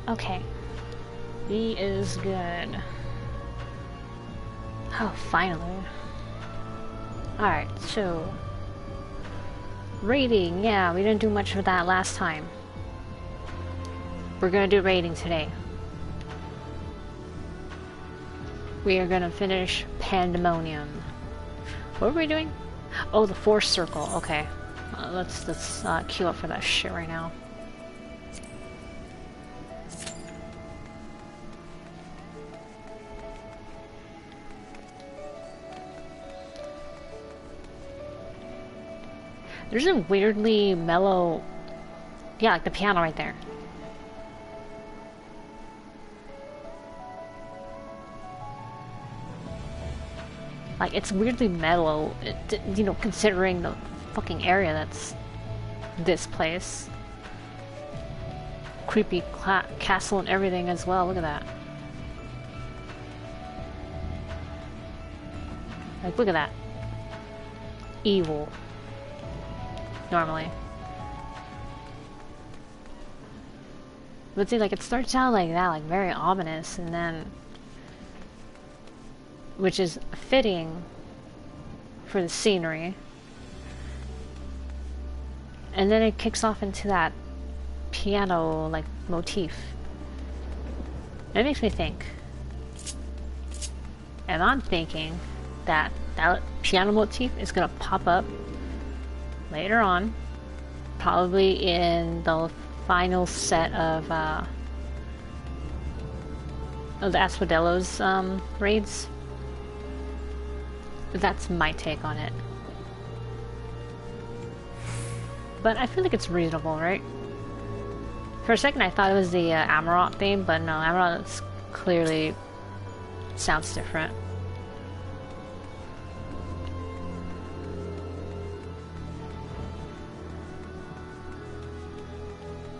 Okay. He is good. Oh, finally. Alright, so... raiding, yeah, we didn't do much of that last time. We're gonna do raiding today. We are gonna finish Pandemonium. What are we doing? Oh, the Force Circle, okay. Let's queue up for that shit right now. There's a weirdly mellow... yeah, like the piano right there. Like, it's weirdly mellow, you know, considering the fucking area that's this place. Creepy castle and everything as well, look at that. Like, look at that. Evil. Normally. But see, like, it starts out like that, like, very ominous, and then... which is fitting for the scenery. And then it kicks off into that piano, like, motif. It makes me think. And I'm thinking that that piano motif is gonna pop up later on, probably in the final set of the Asphodelos raids. That's my take on it. But I feel like it's reasonable, right? For a second I thought it was the Amarant theme, but no, Amarant clearly sounds different.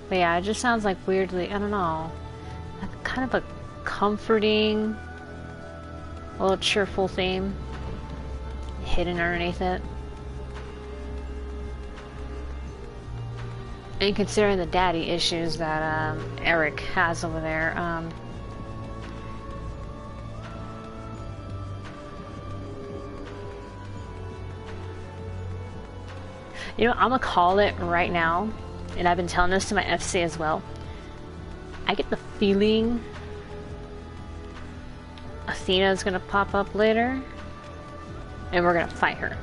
But yeah, it just sounds like weirdly, I don't know, like kind of a comforting, a little cheerful theme hidden underneath it. And considering the daddy issues that Eric has over there, you know, I'm gonna call it right now, and I've been telling this to my FC as well. I get the feeling Athena's gonna pop up later, and we're gonna fight her.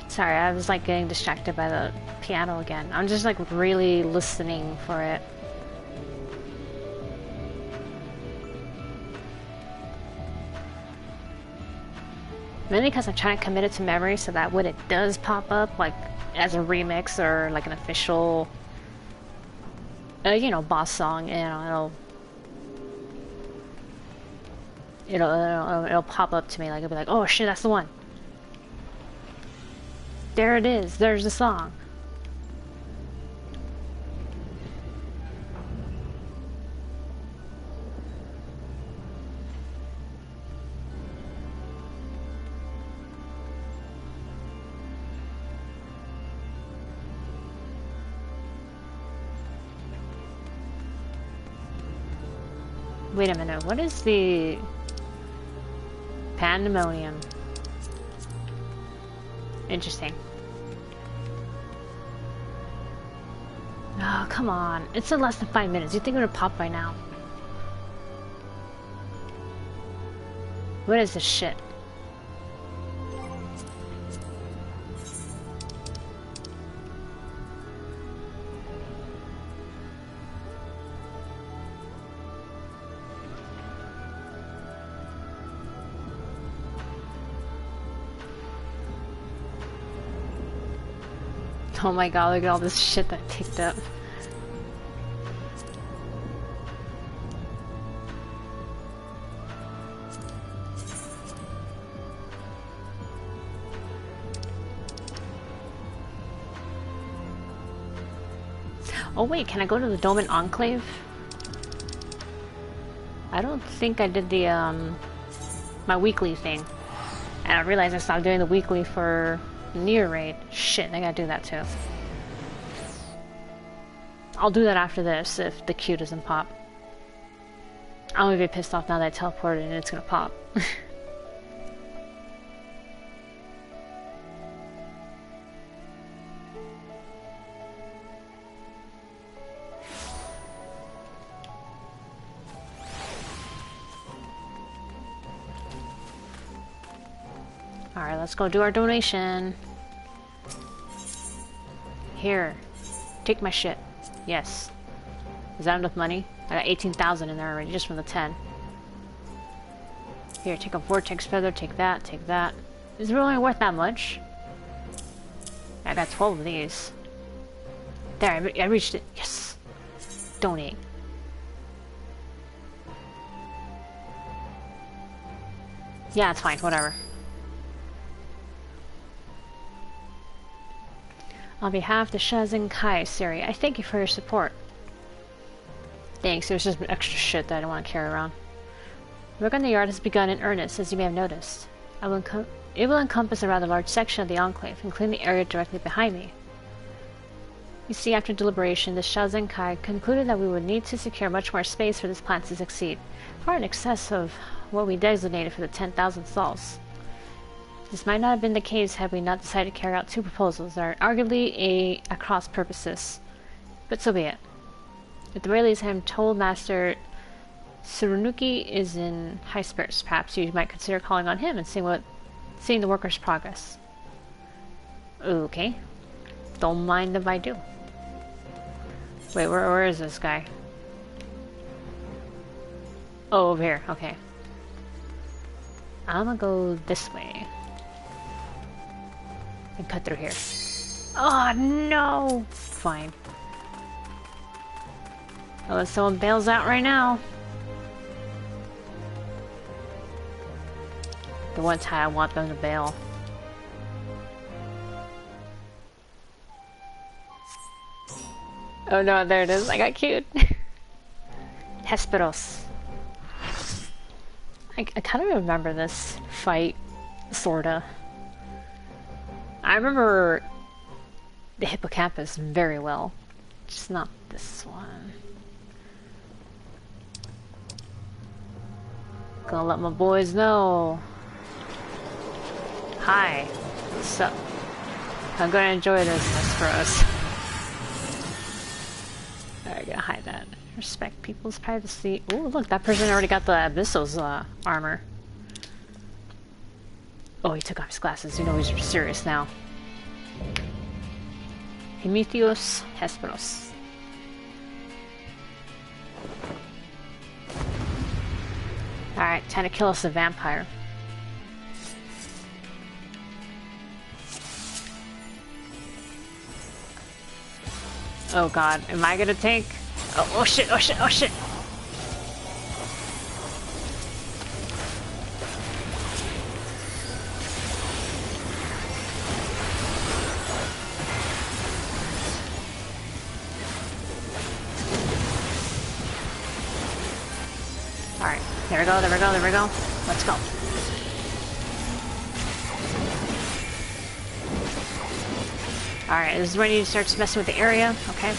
Sorry, I was like getting distracted by the piano again. I'm just like really listening for it. Mainly because I'm trying to commit it to memory so that when it does pop up, like as a remix or like an official, you know, boss song, you know, it'll pop up to me. Like it'll be like, oh shit, that's the one. There it is, there's the song. Wait a minute, what is the Pandemonium? Interesting. Oh, come on. It's in less than 5 minutes. You think it would have popped by now? What is this shit? Oh my god, look at all this shit that picked up. Oh wait, can I go to the Doman Enclave? I don't think I did the, my weekly thing. And I realized I stopped doing the weekly for Near Raid. Shit, I gotta do that too. I'll do that after this if the queue doesn't pop. I'm gonna be pissed off now that I teleported and it's gonna pop. Alright, let's go do our donation. Here. Take my shit. Yes. Is that enough money? I got 18,000 in there already, just from the 10. Here, take a vortex feather, take that, take that. Is it really worth that much? I got 12 of these. There, I reached it. Yes! Donate. Yeah, it's fine, whatever. On behalf of the Shazin Kai Siri, I thank you for your support. Thanks, there's just extra shit that I don't want to carry around. Work on the yard has begun in earnest, as you may have noticed. It will encompass a rather large section of the Enclave, including the area directly behind me. You see, after deliberation, the Shazin Kai concluded that we would need to secure much more space for this plan to succeed, far in excess of what we designated for the 10,000 stalls. This might not have been the case had we not decided to carry out two proposals that are arguably at cross purposes. But so be it. At the very least, I am told Master Surunuki is in Hesperos. Perhaps you might consider calling on him and seeing the workers' progress. Okay. Don't mind if I do. Wait, where is this guy? Oh, over here. Okay. I'm gonna go this way. And cut through here. Oh no! Fine. Unless someone bails out right now. The one time I want them to bail. Oh no, there it is. I got cute. Hesperos. I kind of remember this fight, sorta. I remember the hippocampus very well, just not this one. Gonna let my boys know. Hi, what's up? I'm gonna enjoy this Hesperos. Alright, gotta hide that. Respect people's privacy. Oh, look, that person already got the Abyssos armor. Oh, he took off his glasses. You know he's serious now. Ericthonios, Hesperos. Alright, time to kill us a vampire. Oh god, am I gonna tank? Oh shit, oh shit, oh shit! Alright, there we go, there we go, there we go. Let's go. Alright, this is when you start messing with the area, okay?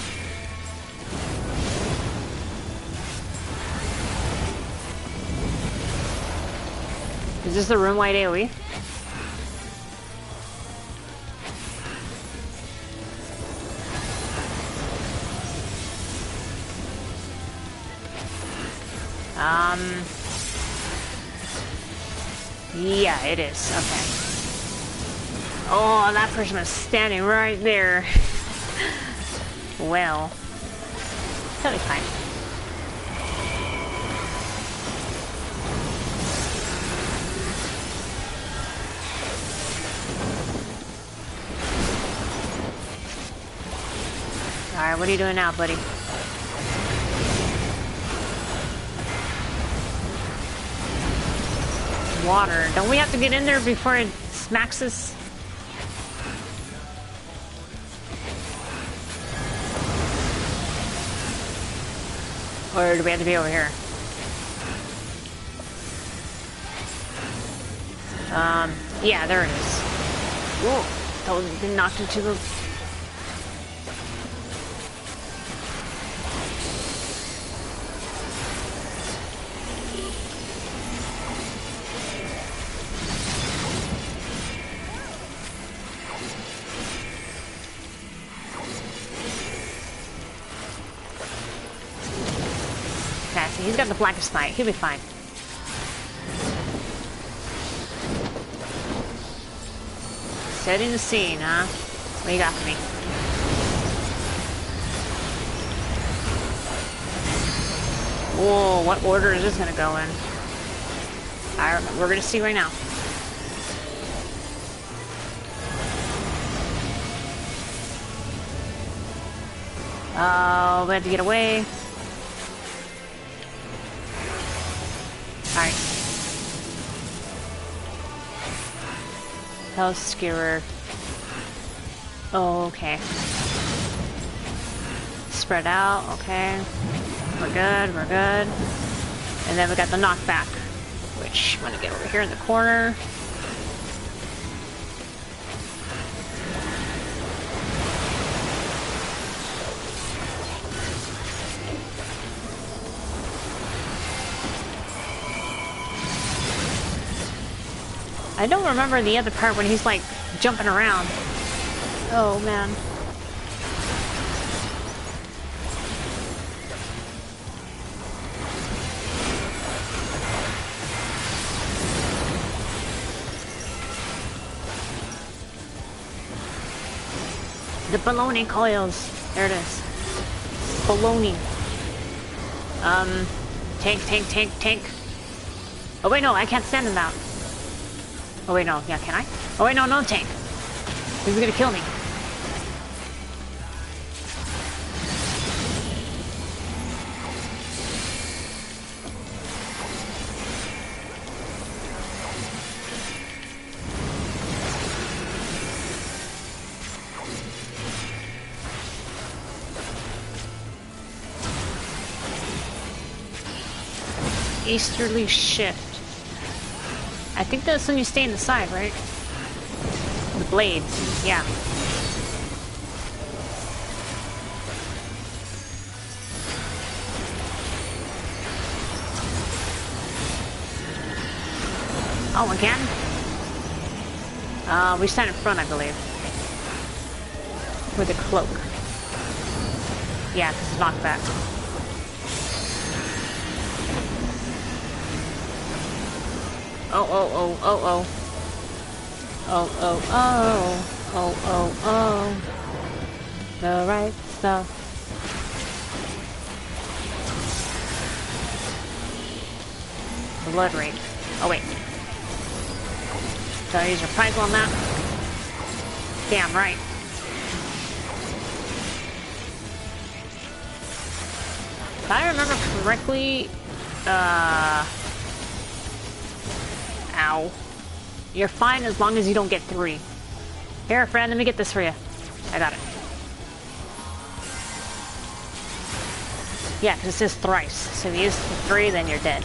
Is this the room wide AoE? Yeah, it is. Okay. Oh, that person was standing right there. Well, that'll be fine. Alright, what are you doing now, buddy? Water. Don't we have to get in there before it smacks us? Or do we have to be over here? Yeah, there it is. Whoa, those been knocked into the... Okay, so he's got the blackest night. He'll be fine. Setting the scene, huh? What you got for me? Whoa, what order is this gonna go in? We're gonna see right now. Oh, we have to get away. Alright. Health skewer. Oh, okay. Spread out, okay. We're good, we're good. And then we got the knockback, which I'm gonna get over here in the corner. I don't remember the other part when he's like jumping around. Oh man. The baloney coils. There it is. Baloney. Tank. Oh wait, no, I can't stand in that. Oh wait, no, yeah, can I? Oh wait, no, tank. He's gonna kill me. Easterly shift. I think that's when you stay in the side, right? The blades, yeah. Oh, again? We stand in front, I believe. With a cloak. Yeah, because it's knocked back. Oh. The right stuff. Blood rate. Oh wait. Did I use reprisal on that? Damn right. If I remember correctly, ow. You're fine as long as you don't get 3. Here, friend, let me get this for you. I got it. Yeah, because it says thrice. So if you use 3, then you're dead.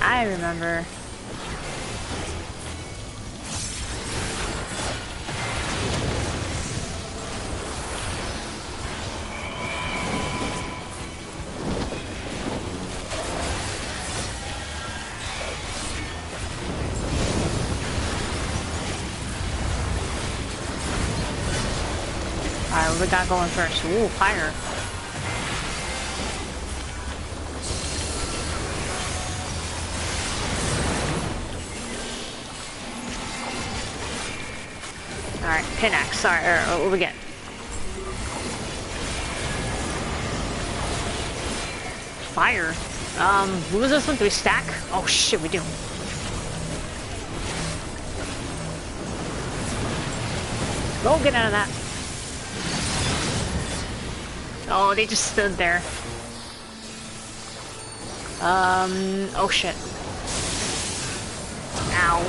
I remember. Alright, what we got going first? Ooh, fire. Alright, pickaxe. Sorry, what we get? Fire. What was this one? Do we stack? Oh shit, we do. Go get out of that. Oh, they just stood there. Oh shit. Ow.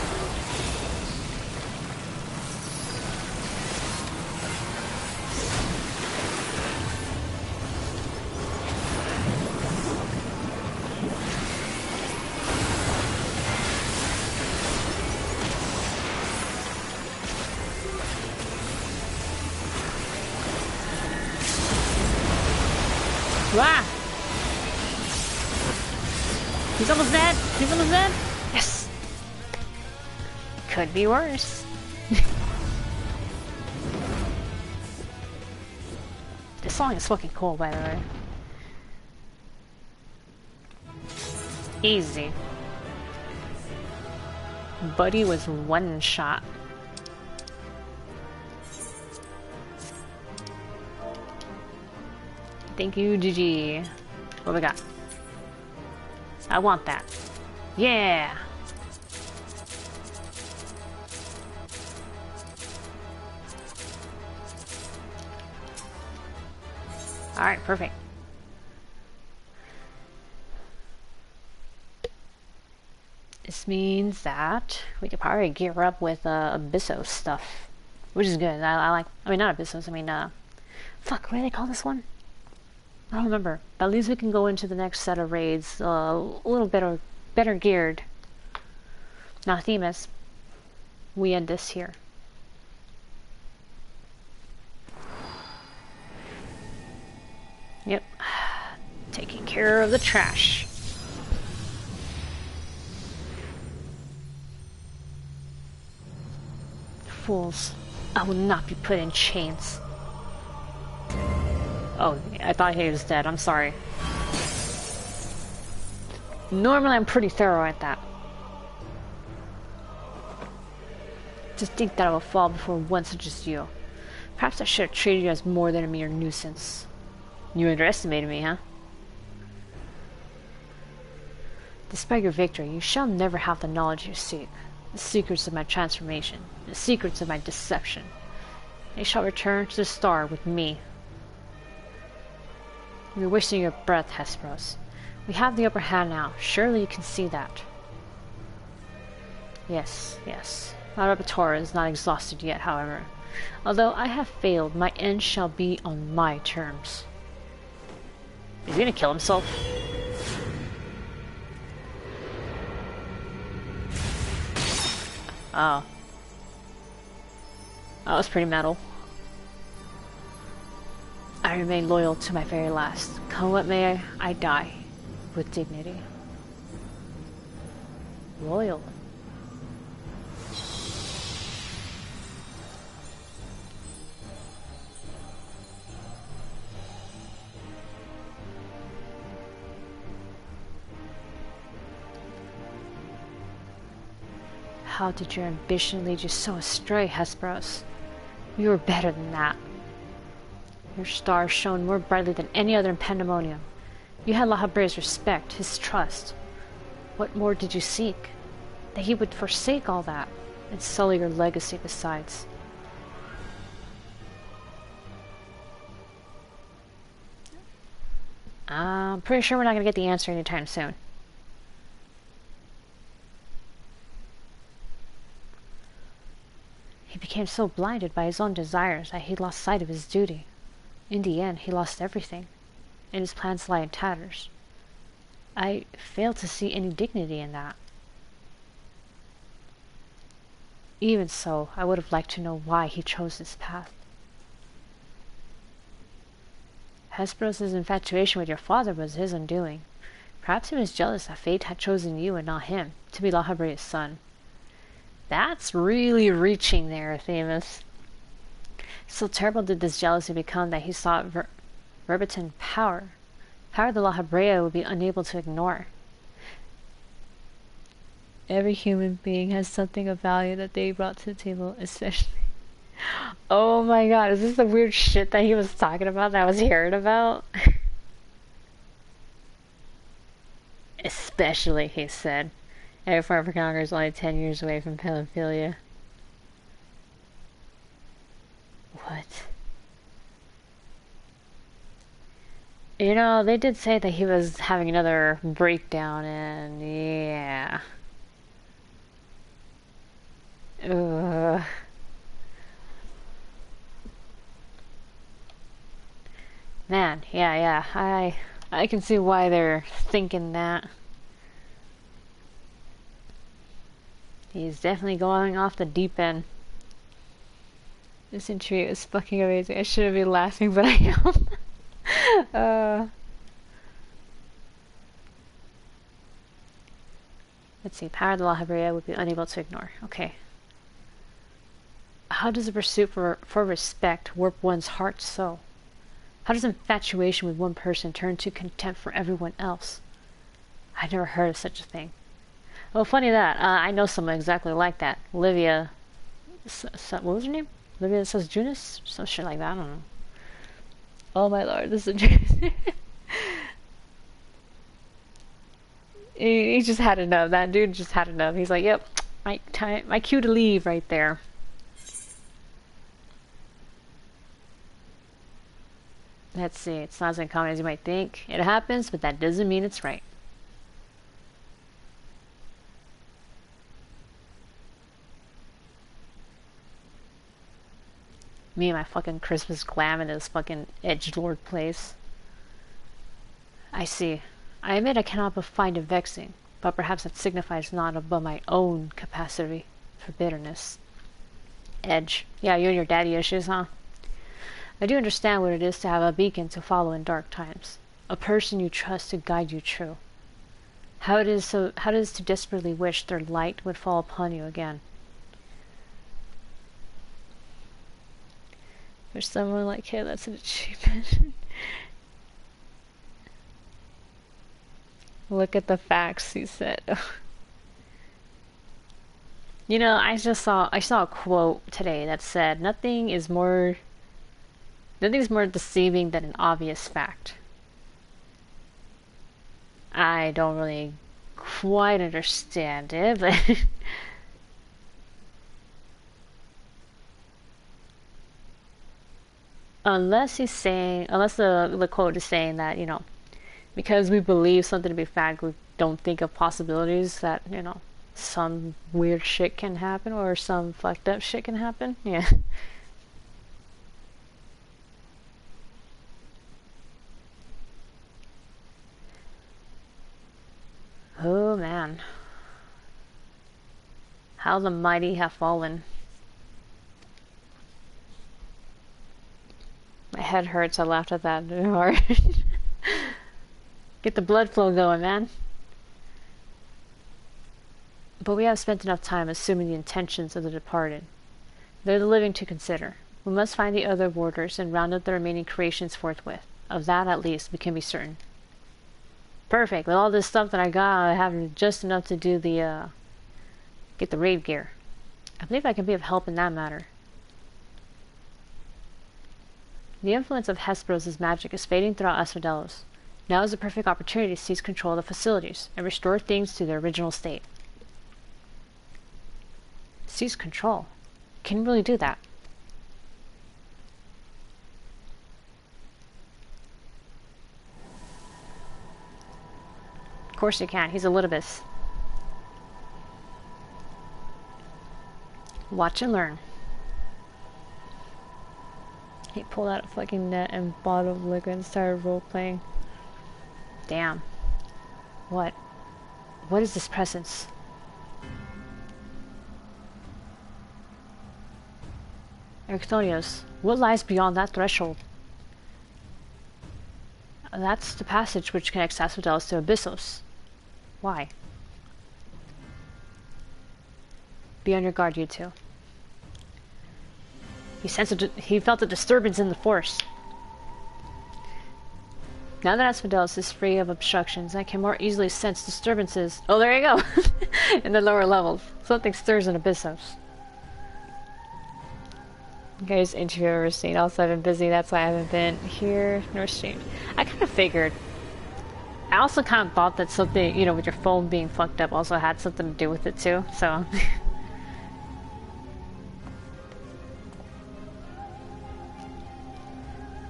Ah! He's almost dead! He's almost dead! Yes! Could be worse. This song is fucking cool, by the way. Easy. Buddy was one shot. Thank you, GG. What we got? I want that. Yeah! Alright, perfect. This means that we could probably gear up with Abyssos stuff. Which is good. I like, I mean not Abyssos, I mean fuck, what do they call this one? I don't remember. But at least we can go into the next set of raids a little better geared. Now Themis. We end this here. Yep. Taking care of the trash. Fools. I will not be put in chains. Oh, I thought he was dead. I'm sorry. Normally I'm pretty thorough at that. To think that I will fall before one such as you. Perhaps I should have treated you as more than a mere nuisance. You underestimated me, huh? Despite your victory, you shall never have the knowledge you seek. The secrets of my transformation. The secrets of my deception. They shall return to the star with me. You're wasting your breath, Hesperos. We have the upper hand now. Surely you can see that. Yes, yes. My repertoire is not exhausted yet, however. Although I have failed, my end shall be on my terms. Is he gonna kill himself? Oh. That was pretty metal. I remain loyal to my very last. Come what may, I die with dignity. Loyal. How did your ambition lead you so astray, Hesperos? You were better than that. Your star shone more brightly than any other in Pandemonium. You had La Habre's respect, his trust. What more did you seek? That he would forsake all that, and sully your legacy besides. I'm pretty sure we're not going to get the answer anytime soon. He became so blinded by his own desires that he lost sight of his duty. In the end, he lost everything, and his plans lie in tatters. I fail to see any dignity in that. Even so, I would have liked to know why he chose this path. Hesperos' infatuation with your father was his undoing. Perhaps he was jealous that fate had chosen you and not him to be La Habre's son. That's really reaching there, Themis. So terrible did this jealousy become that he sought verbatim power. Power that La Habrea would be unable to ignore. Every human being has something of value that they brought to the table, especially... Oh my god, is this the weird shit that he was talking about that I was hearing about? Especially, he said. Every forever conqueror is only 10 years away from pedophilia. What? You know, they did say that he was having another breakdown, and yeah. Ugh. Man, yeah. I can see why they're thinking that. He's definitely going off the deep end. This interview is fucking amazing. I shouldn't be laughing, but I am. Let's see. Power of the law Hebrea would be unable to ignore. Okay. How does the pursuit for respect warp one's heart so? How does infatuation with one person turn to contempt for everyone else? I've never heard of such a thing. Oh, funny that. I know someone exactly like that. Olivia... what was her name? Olivia Junis? Some shit like that. I don't know. Oh my lord, this is a... he just had enough. That dude just had enough. He's like, yep, my cue to leave right there. Let's see, it's not as uncommon as you might think. It happens, but that doesn't mean it's right. Me and my fucking Christmas glam in this fucking edgelord place. I see. I admit I cannot but find it vexing, but perhaps that signifies not above my own capacity for bitterness. Edge. Yeah, you and your daddy issues, huh? I do understand what it is to have a beacon to follow in dark times. A person you trust to guide you true. How it is to desperately wish their light would fall upon you again. For someone like him, that's an achievement. Look at the facts, he said. You know, I saw a quote today that said, nothing's more deceiving than an obvious fact. I don't really quite understand it, but unless the quote is saying that, you know, because we believe something to be fact, we don't think of possibilities that, you know, some weird shit can happen or some fucked up shit can happen. Yeah. Oh man. How the mighty have fallen. My head hurts, I laughed at that hard. Get the blood flow going, man. But we have spent enough time assuming the intentions of the departed. They're the living to consider. We must find the other warders and round up the remaining creations forthwith. Of that, at least, we can be certain. Perfect. With all this stuff that I got, I have just enough to do the, get the raid gear. I believe I can be of help in that matter. The influence of Hesperos' magic is fading throughout Asphodelos. Now is the perfect opportunity to seize control of the facilities and restore things to their original state. Seize control? Can you really do that? Of course you can. He's a Litibus. Watch and learn. He pulled out a fucking net and bottle of liquid and started role-playing. Damn. What? What is this presence? Ericthonios, what lies beyond that threshold? That's the passage which connects Asphodelos to Abyssos. Why? Be on your guard, you two. He felt a disturbance in the force. Now that Asphodelos is free of obstructions, I can more easily sense disturbances. Oh, there you go! In the lower levels. Something stirs in Abyssos. Guys, interview I've ever seen. Also, I've been busy, that's why I haven't been here nor streamed. I kind of figured. I also kind of thought that something, you know, with your phone being fucked up also had something to do with it too, so.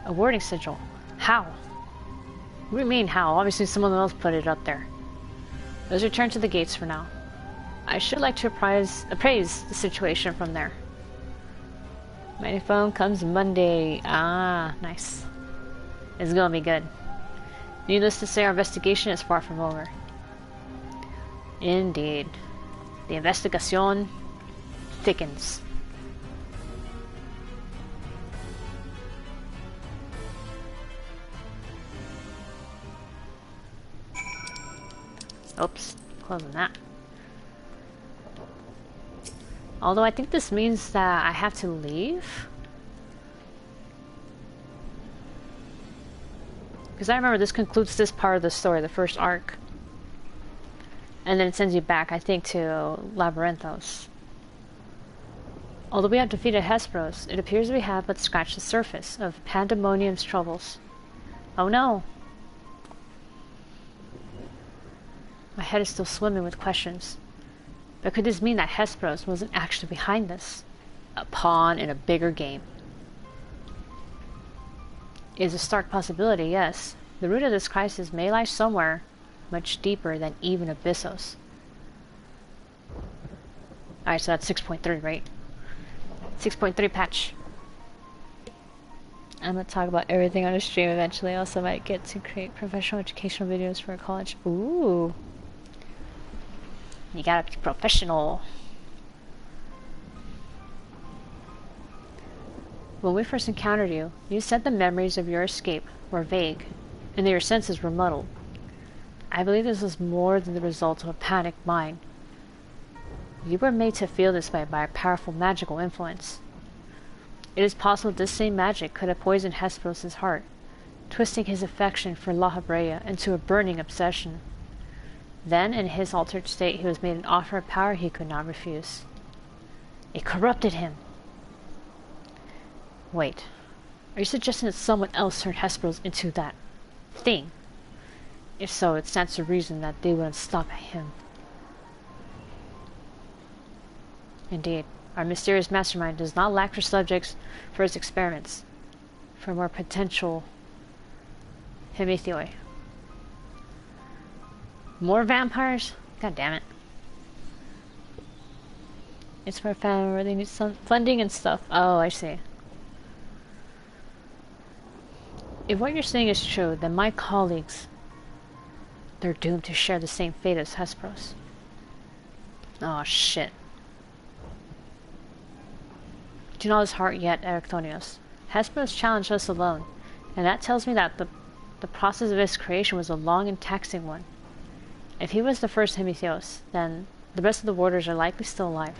A warning sigil. How? What do you mean how? Obviously someone else put it up there. Let's return to the gates for now. I should like to appraise the situation from there. My phone comes Monday. Ah, nice. It's gonna be good. Needless to say, our investigation is far from over. Indeed. The investigation thickens. Oops, closing that. Although I think this means that I have to leave. Because I remember this concludes this part of the story, the first arc. And then it sends you back, I think, to Labyrinthos. Although we have defeated Hesperos, it appears we have but scratched the surface of Pandemonium's troubles. Oh no! My head is still swimming with questions. But could this mean that Hesperos wasn't actually behind this? A pawn in a bigger game. It is a stark possibility, yes. The root of this crisis may lie somewhere much deeper than even Abyssos. Alright, so that's 6.3, right? 6.3 patch. I'm gonna talk about everything on the stream eventually. I also might get to create professional educational videos for a college. Ooh. You gotta be professional. When we first encountered you, you said the memories of your escape were vague, and that your senses were muddled. I believe this was more than the result of a panicked mind. You were made to feel this way by a powerful magical influence. It is possible this same magic could have poisoned Hesperos' heart, twisting his affection for La Habrea into a burning obsession. Then, in his altered state, he was made an offer of power he could not refuse. It corrupted him. Wait, are you suggesting that someone else turned Hesperos into that thing? If so, it stands to reason that they wouldn't stop at him. Indeed, our mysterious mastermind does not lack for subjects for his experiments, for more potential hemithoi. More vampires? God damn it. It's for a family where they need some funding and stuff. Oh, I see. If what you're saying is true, then my colleagues, they're doomed to share the same fate as Hesperos. Oh, shit. Do not his heart yet, Ericthonios. Hesperos challenged us alone, and that tells me that the process of his creation was a long and taxing one. If he was the first Hemithos, then the rest of the warders are likely still alive.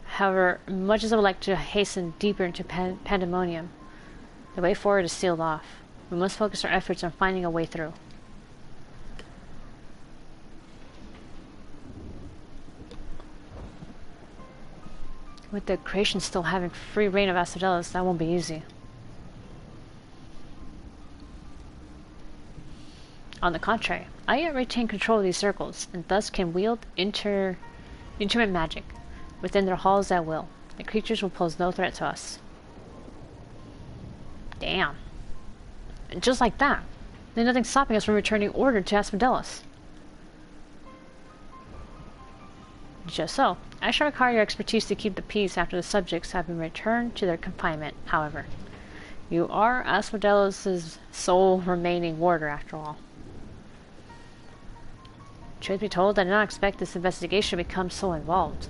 However, much as I would like to hasten deeper into Pandemonium, the way forward is sealed off. We must focus our efforts on finding a way through. With the creation still having free reign of Asphodelos, that won't be easy. On the contrary, I yet retain control of these circles, and thus can wield intimate magic within their halls at will. The creatures will pose no threat to us. Damn. And just like that, there's nothing stopping us from returning order to Asphodelos. Just so. I shall require your expertise to keep the peace after the subjects have been returned to their confinement, however. You are Asphodelos' sole remaining warder, after all. Truth be told, I did not expect this investigation to become so involved.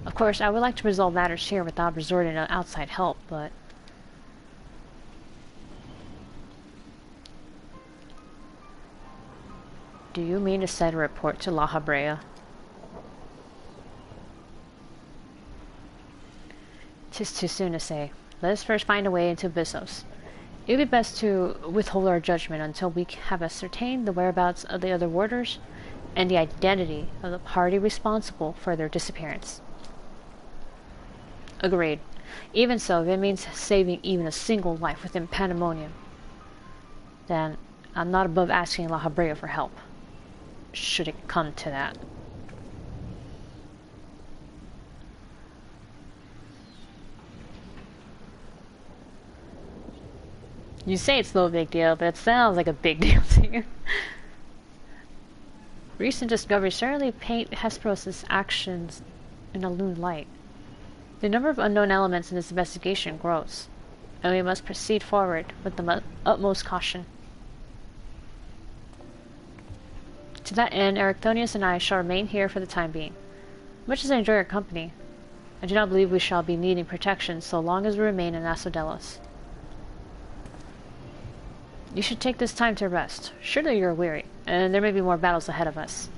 Of course, I would like to resolve matters here without resorting to outside help, but... Do you mean to send a report to La Habrea? 'Tis too soon to say. Let us first find a way into Abyssos. It would be best to withhold our judgment until we have ascertained the whereabouts of the other warders and the identity of the party responsible for their disappearance. Agreed. Even so, if it means saving even a single life within Pandemonium, then I'm not above asking La Habrea for help, should it come to that. You say it's no big deal, but it sounds like a big deal to you. Recent discoveries certainly paint Hesperos' actions in a new light. The number of unknown elements in this investigation grows, and we must proceed forward with the utmost caution. To that end, Ericthonios and I shall remain here for the time being. Much as I enjoy your company, I do not believe we shall be needing protection so long as we remain in Asphodelos. You should take this time to rest. Surely you are weary, and there may be more battles ahead of us.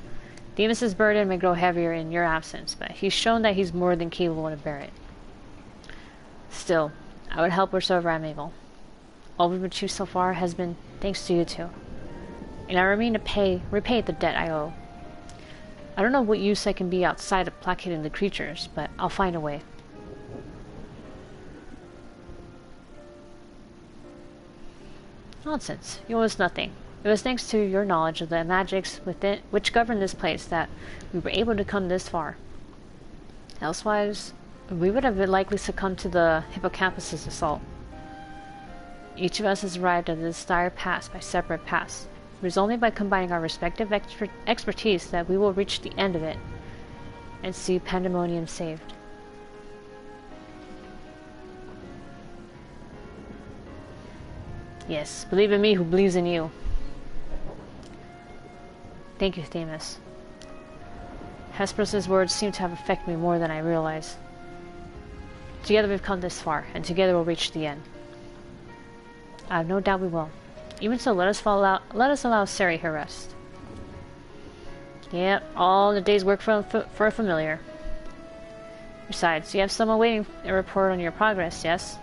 Themis' burden may grow heavier in your absence, but he's shown that he's more than capable to bear it. Still, I would help wheresoever I'm able. All we've achieved so far has been thanks to you two, and I remain to repay the debt I owe. I don't know what use I can be outside of placating the creatures, but I'll find a way. Nonsense. You owe us nothing. It was thanks to your knowledge of the magics within which govern this place that we were able to come this far. Elsewise, we would have likely succumbed to the hippocampus' assault. Each of us has arrived at this dire pass by separate paths. It is only by combining our respective expertise that we will reach the end of it and see Pandemonium saved. Yes, believe in me who believes in you. Thank you, Themis. Hesperos' words seem to have affected me more than I realize. Together we've come this far, and together we'll reach the end. I have no doubt we will. Even so, let us allow Seri her rest. Yep, all the day's work for a familiar. Besides, you have someone waiting a report on your progress, yes?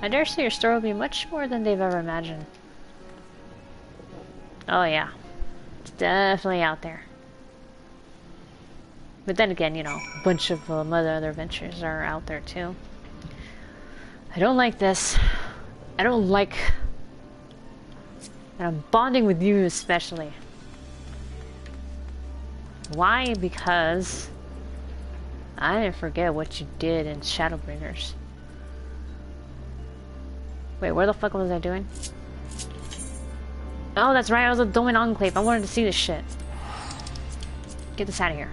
I dare say your story will be much more than they've ever imagined. Oh yeah, it's definitely out there. But then again, you know, a bunch of other adventures are out there too. I don't like this. I don't like... And I'm bonding with you especially. Why? Because I didn't forget what you did in Shadowbringers. Wait, where the fuck was I doing? Oh, that's right, I was doing Enclave. I wanted to see this shit. Get this out of here.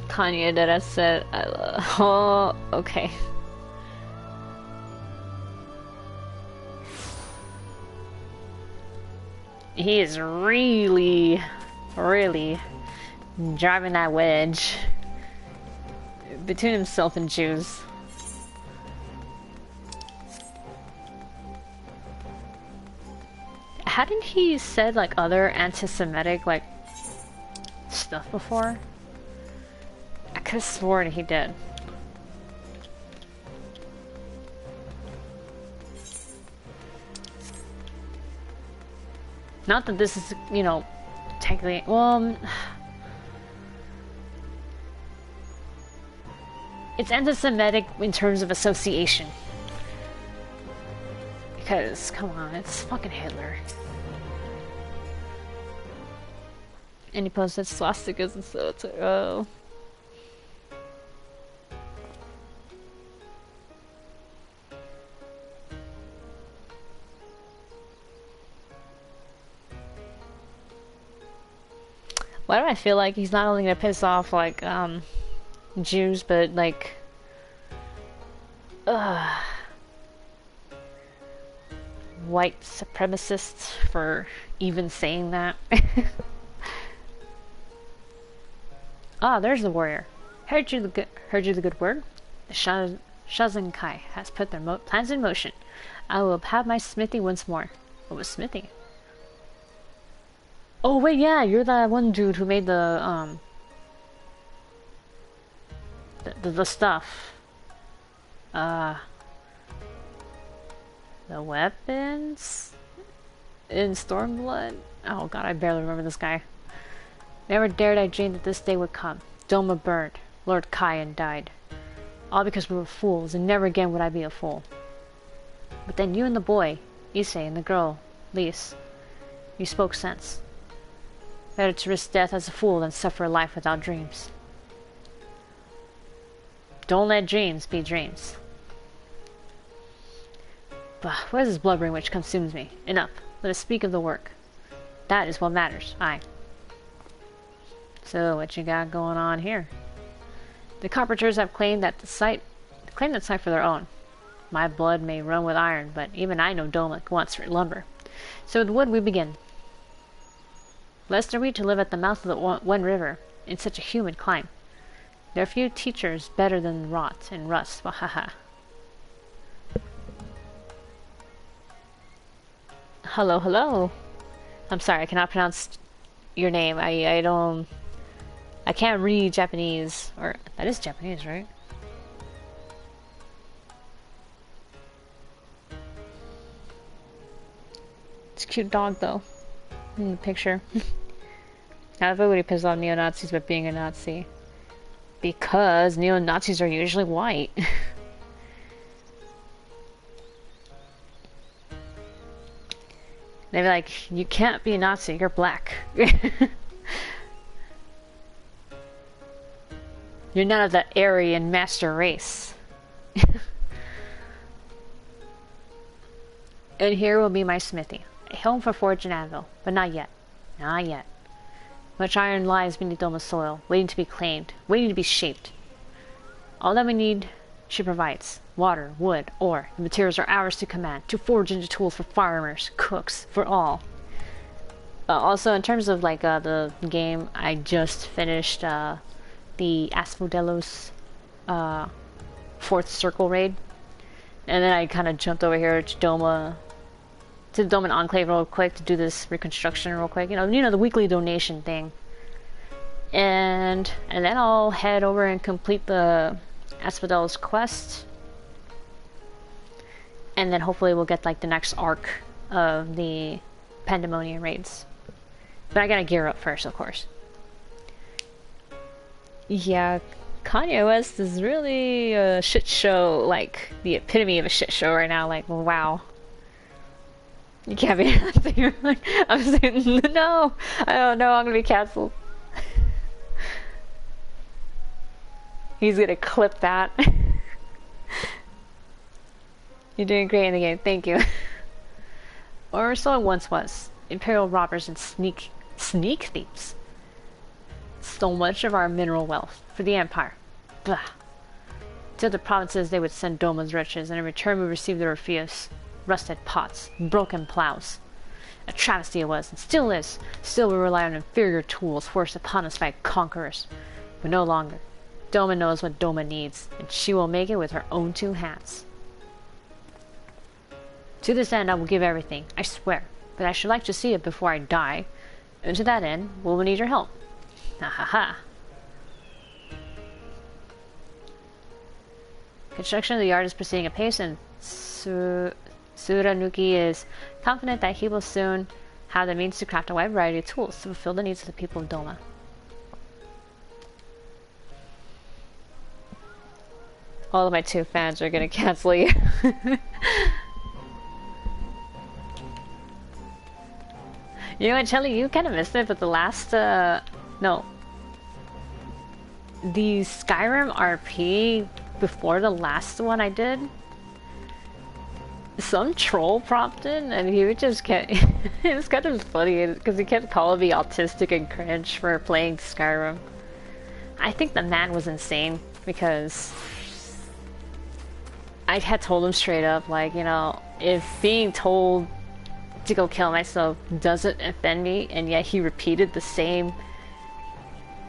Kanye that I said, oh, okay. He is really driving that wedge between himself and Jews. Hadn't he said like other anti-Semitic like stuff before? I could have sworn he did. Not that this is, you know, technically, well, it's anti-Semitic in terms of association. Because, come on, it's fucking Hitler. And he posted swastikas and so it's like, oh. Why do I feel like he's not only gonna piss off like Jews, but like white supremacists for even saying that? Ah, there's the warrior. Heard you the good word. The Shazankai has put their plans in motion. I will have my smithy once more. What was smithy? Oh wait, yeah, you're that one dude who made the stuff. The weapons in Stormblood. Oh god, I barely remember this guy. Never dared I dream that this day would come. Doma burned. Lord Kyan died. All because we were fools, and never again would I be a fool. But then you and the boy, Issei, and the girl, Lise, you spoke sense. Better to risk death as a fool than suffer a life without dreams. Don't let dreams be dreams. Bah, what is this blubbering which consumes me? Enough. Let us speak of the work. That is what matters. Aye. So, what you got going on here? The carpenters have claimed that site for their own. My blood may run with iron, but even I know Doma wants for lumber. So with wood we begin. Blessed are we to live at the mouth of the one river, in such a humid clime. There are few teachers better than rot and rust. Wahaha. Hello, hello. I'm sorry, I cannot pronounce your name. I can't read Japanese. Or, that is Japanese, right? It's a cute dog, though. In the picture. Everybody pisses off neo-Nazis by being a Nazi. Because neo-Nazis are usually white. They'd be like, you can't be a Nazi, you're black. You're none of that Aryan master race. And here will be my smithy. A home for forge and anvil. But not yet. Not yet. Much iron lies beneath Doma's soil, waiting to be claimed, waiting to be shaped. All that we need, she provides. Water, wood, ore. The materials are ours to command, to forge into tools for farmers, cooks, for all. Also, in terms of like the game, I just finished the Asphodelos fourth circle raid. And then I kind of jumped over here to Doma, to the Doman Enclave real quick to do this reconstruction real quick. You know the weekly donation thing. And then I'll head over and complete the Asphodelos quest. And then hopefully we'll get like the next arc of the Pandemonium raids. But I gotta gear up first, of course. Yeah, Kanye West is really a shit show, like the epitome of a shit show right now. Like, wow. You can't be nothing. I'm saying, no, I don't know, I'm gonna be canceled. He's gonna clip that. You're doing great in the game, thank you. Or so it once was. Imperial robbers and sneak thieves stole much of our mineral wealth for the Empire. Blah. To the provinces they would send Doma's riches, and in return we received their refuse. Rusted pots, broken plows. A travesty it was, and still is. Still we rely on inferior tools forced upon us by conquerors. But no longer. Doma knows what Doma needs, and she will make it with her own two hands. To this end I will give everything, I swear, but I should like to see it before I die, and to that end we will need your help. Ha ha ha. Construction of the yard is proceeding apace, and Suranuki is confident that he will soon have the means to craft a wide variety of tools to fulfill the needs of the people of Doma. All of my 2 fans are gonna cancel you. You know what, Shelly, you kind of missed it, but the last, no. The Skyrim RP before the last one I did, some troll propped in, and he would just kept, it was kind of funny, because he kept calling me autistic and cringe for playing Skyrim. I think the man was insane, because I had told him straight up, like, you know, if being told to go kill myself doesn't offend me, and yet he repeated the same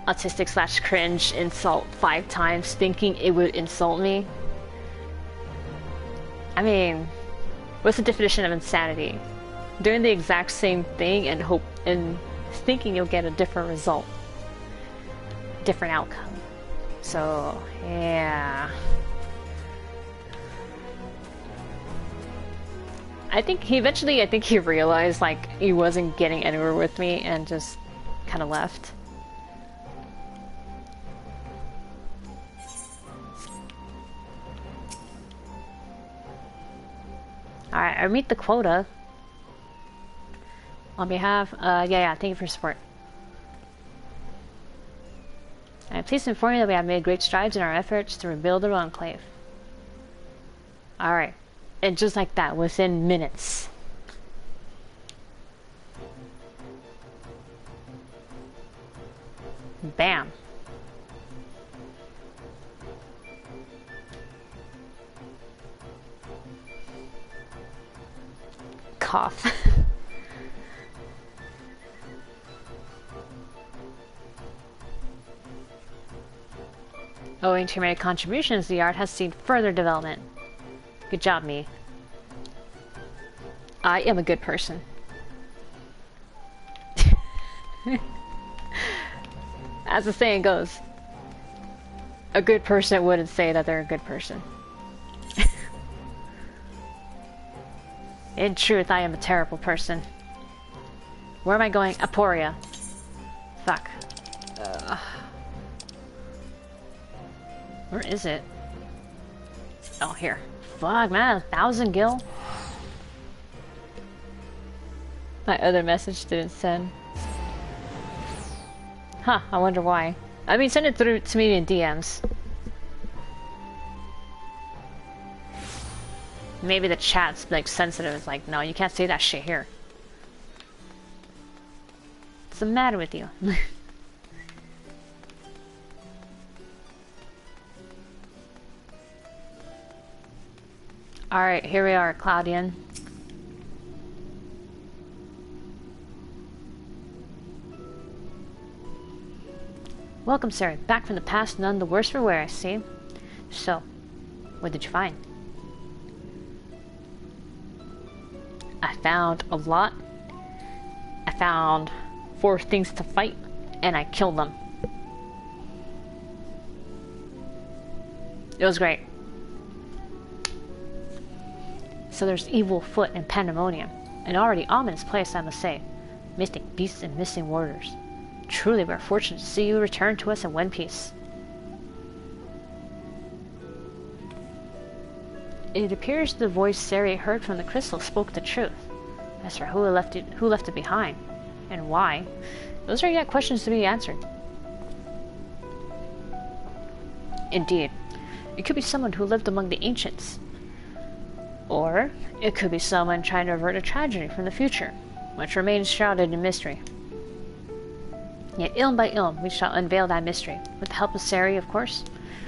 autistic / cringe insult 5 times thinking it would insult me. I mean, what's the definition of insanity? Doing the exact same thing and thinking you'll get a different result, different outcome. So yeah, I think he realized like he wasn't getting anywhere with me and just kind of left. Alright, I meet the quota. On behalf, yeah, thank you for your support. I'm pleased to inform you that we have made great strides in our efforts to rebuild the Enclave. Alright. And just like that, within minutes. Bam. Cough. Owing to your many contributions, the art has seen further development. Good job, me. I am a good person. As the saying goes, a good person wouldn't say that they're a good person. In truth, I am a terrible person. Where am I going? Aporia. Fuck. Where is it? Oh, here. Fuck, man, 1,000 gil? My other message didn't send. Huh, I wonder why. I mean, send it through to me in DMs. Maybe the chat's like sensitive. It's like, no, you can't say that shit here. What's the matter with you? Alright, here we are, Claudian. Welcome, Sarah. Back from the past, none the worse for wear, I see. So, what did you find? I found a lot. I found 4 things to fight, and I killed them. It was great. So there's evil afoot in Pandemonium. An already ominous place, I must say. Mystic beasts and missing warriors. Truly, we are fortunate to see you return to us in one piece. It appears the voice Sari heard from the crystal spoke the truth. As for who left it behind, and why, those are yet questions to be answered. Indeed, it could be someone who lived among the ancients. Or, it could be someone trying to avert a tragedy from the future, which remains shrouded in mystery. Yet, ilm by ilm, we shall unveil that mystery, with the help of Sari, of course.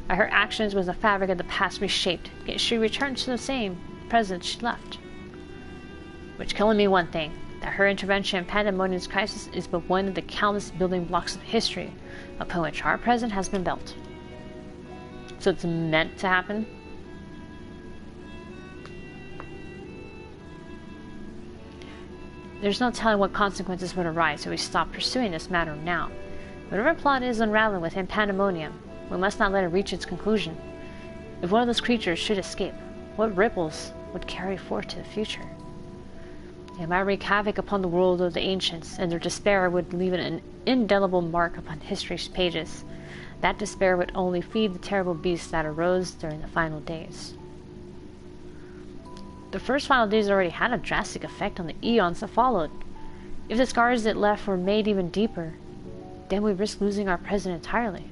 By her actions was the fabric of the past reshaped, yet she returned to the same present she left. Which can only mean one thing, that her intervention in Pandemonium's crisis is but one of the countless building blocks of history upon which our present has been built. So it's meant to happen? There's no telling what consequences would arise if we stop pursuing this matter now. Whatever plot is unraveling within Pandemonium, we must not let it reach its conclusion. If one of those creatures should escape, what ripples would carry forth to the future? It might wreak havoc upon the world of the ancients, and their despair would leave an indelible mark upon history's pages. That despair would only feed the terrible beasts that arose during the final days. The first final days already had a drastic effect on the eons that followed. If the scars it left were made even deeper, then we risk losing our present entirely.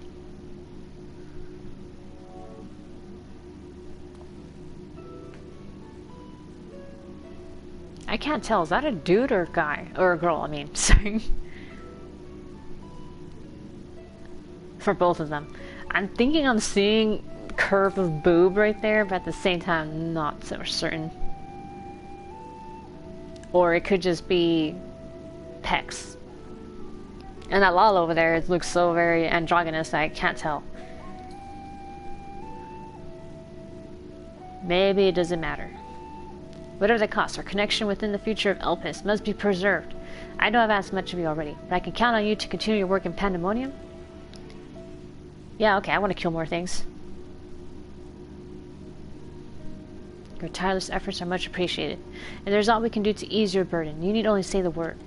I can't tell, is that a dude or a guy? Or a girl, I mean, sorry. For both of them. I'm thinking I'm seeing curve of boob right there, but at the same time, not so certain. Or it could just be pecs. And that Lala over there, it looks so very androgynous that I can't tell. Maybe it doesn't matter. Whatever the cost, our connection within the future of Elpis must be preserved. I know I've asked much of you already, but I can count on you to continue your work in Pandemonium. Yeah, okay, I want to kill more things. Your tireless efforts are much appreciated, and there's all we can do to ease your burden. You need only say the word.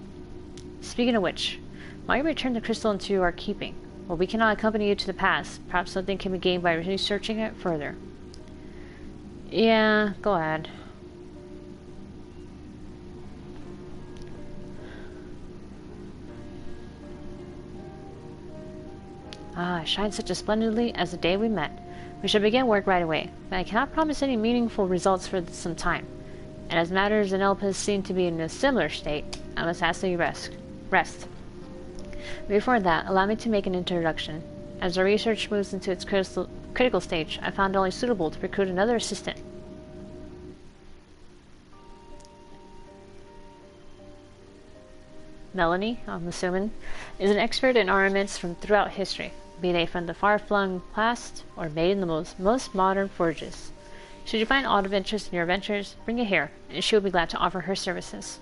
Speaking of which, why don't you return the crystal into our keeping? Well, we cannot accompany you to the past. Perhaps something can be gained by researching it further. Yeah, go ahead. Ah, it shines such as splendidly as the day we met. We shall begin work right away, but I cannot promise any meaningful results for some time. And as matters in Elpis seem to be in a similar state, I must ask that you rest. Before that, allow me to make an introduction. As our research moves into its critical stage, I found it only suitable to recruit another assistant. Melanie, I'm assuming, is an expert in armaments from throughout history. be they from the far-flung past or made in the most modern forges. Should you find aught of interest in your ventures, bring it here, and she will be glad to offer her services.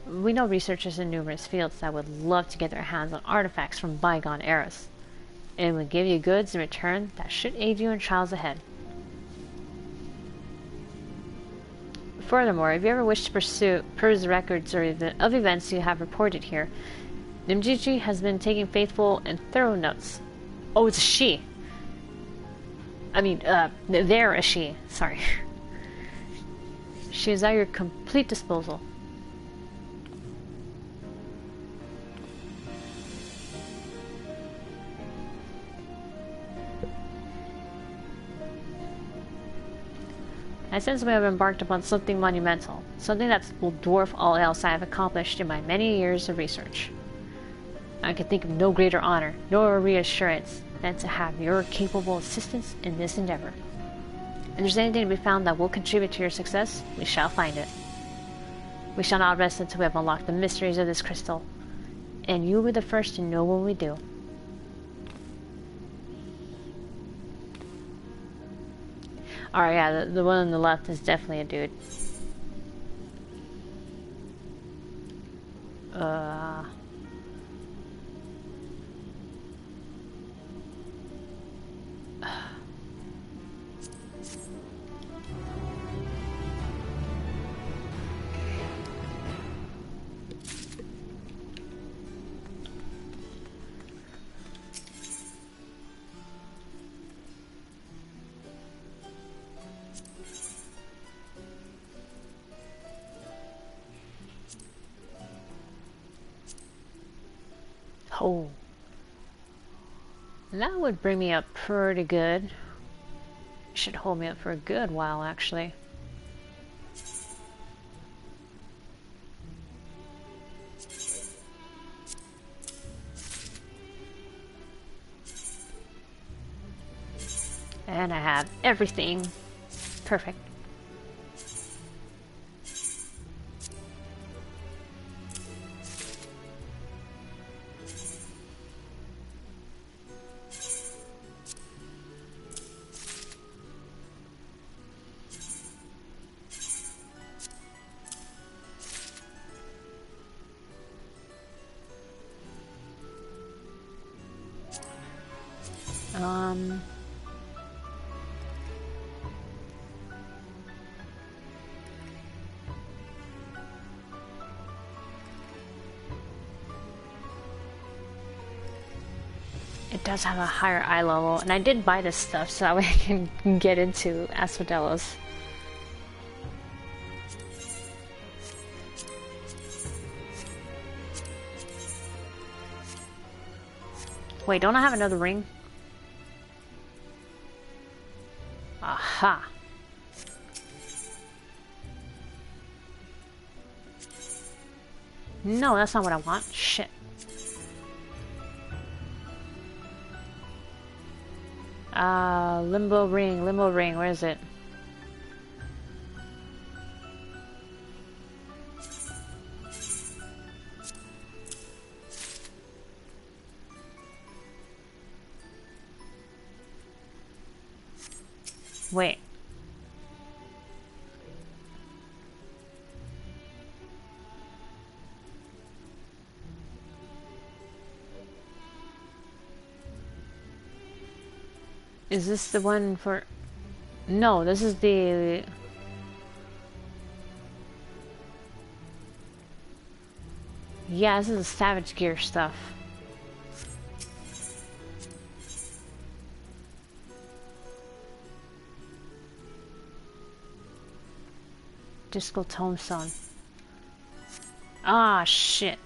We know researchers in numerous fields that would love to get their hands on artifacts from bygone eras, and will give you goods in return that should aid you in trials ahead. Furthermore, if you ever wish to peruse the records of events you have reported here, Nimjiji has been taking faithful and thorough notes. Oh, it's a she. I mean, they're a she. Sorry. She is at your complete disposal. I sense we have embarked upon something monumental, something that will dwarf all else I have accomplished in my many years of research. I can think of no greater honor, nor reassurance, than to have your capable assistance in this endeavor. If there's anything to be found that will contribute to your success, we shall find it. We shall not rest until we have unlocked the mysteries of this crystal, and you will be the first to know when we do. Alright, yeah, the one on the left is definitely a dude. Oh. That would bring me up pretty good. Should hold me up for a good while, actually. And I have everything. Perfect. It does have a higher eye level, and I did buy this stuff so that way I can get into Asphodelos. Wait, don't I have another ring? Aha! No, that's not what I want. Shit. Limbo ring, where is it? Wait. Is this the one for... No, this is the... Yeah, this is the Savage Gear stuff. Discal Tombstone. Ah, shit.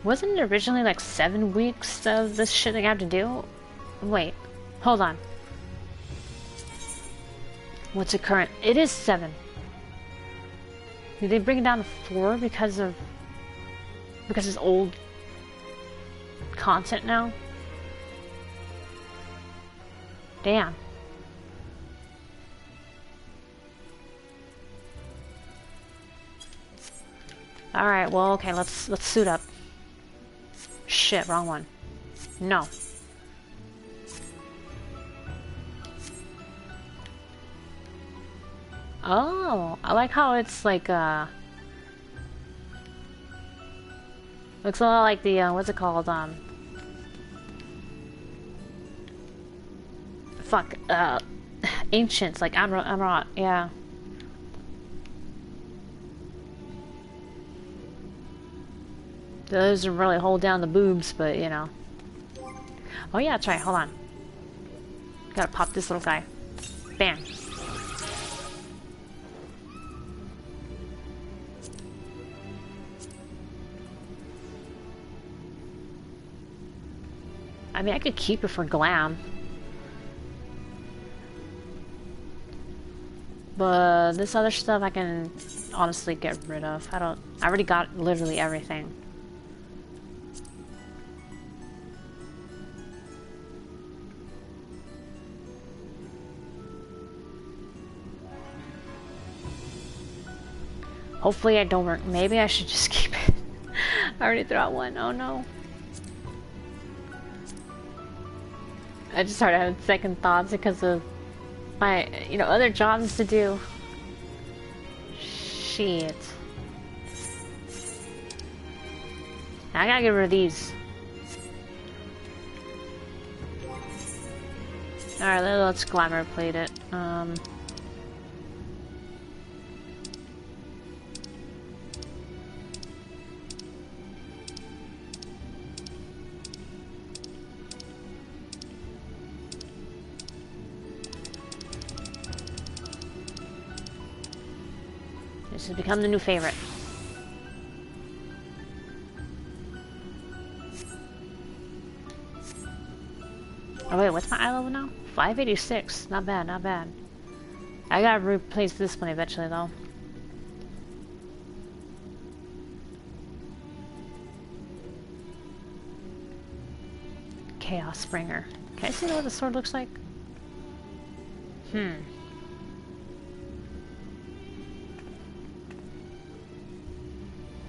Wasn't it originally like 7 weeks of this shit I have to do? Wait, hold on. What's the current? It is 7. Did they bring it down to 4 because it's old content now? Damn. Alright, well, okay, let's suit up. Shit, wrong one. No. Oh, I like how it's like, looks a lot like the, what's it called, fuck, ancients, like Amrot, yeah. Doesn't really hold down the boobs, but, you know. Oh yeah, that's right, hold on. Gotta pop this little guy. Bam. I mean, I could keep it for glam. But this other stuff I can honestly get rid of. I already got literally everything. Hopefully I don't work. Maybe I should just keep it. I already threw out one. Oh no. I just started having second thoughts because of my, you know, other jobs to do. Shit. I gotta get rid of these. Alright, let's glamour plate it. This has become the new favorite. Oh wait, what's my eye level now? 586. Not bad, not bad. I gotta replace this one eventually though. Chaos Springer. Can I see what the sword looks like?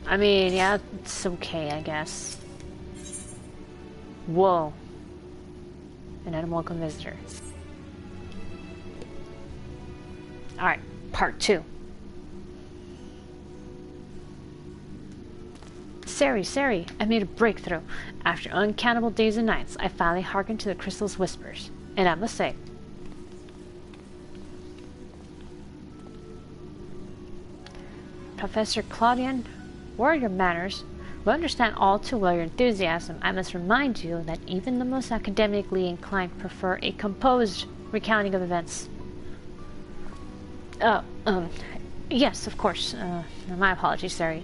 I mean, yeah, it's okay, I guess. Whoa. An unwelcome visitor. Alright, part 2. Sari, I made a breakthrough. After uncountable days and nights, I finally hearkened to the crystal's whispers. And I must say, Professor Claudian, where are your manners? We understand all too well your enthusiasm. I must remind you that even the most academically inclined prefer a composed recounting of events. Yes, of course. My apologies, Sari.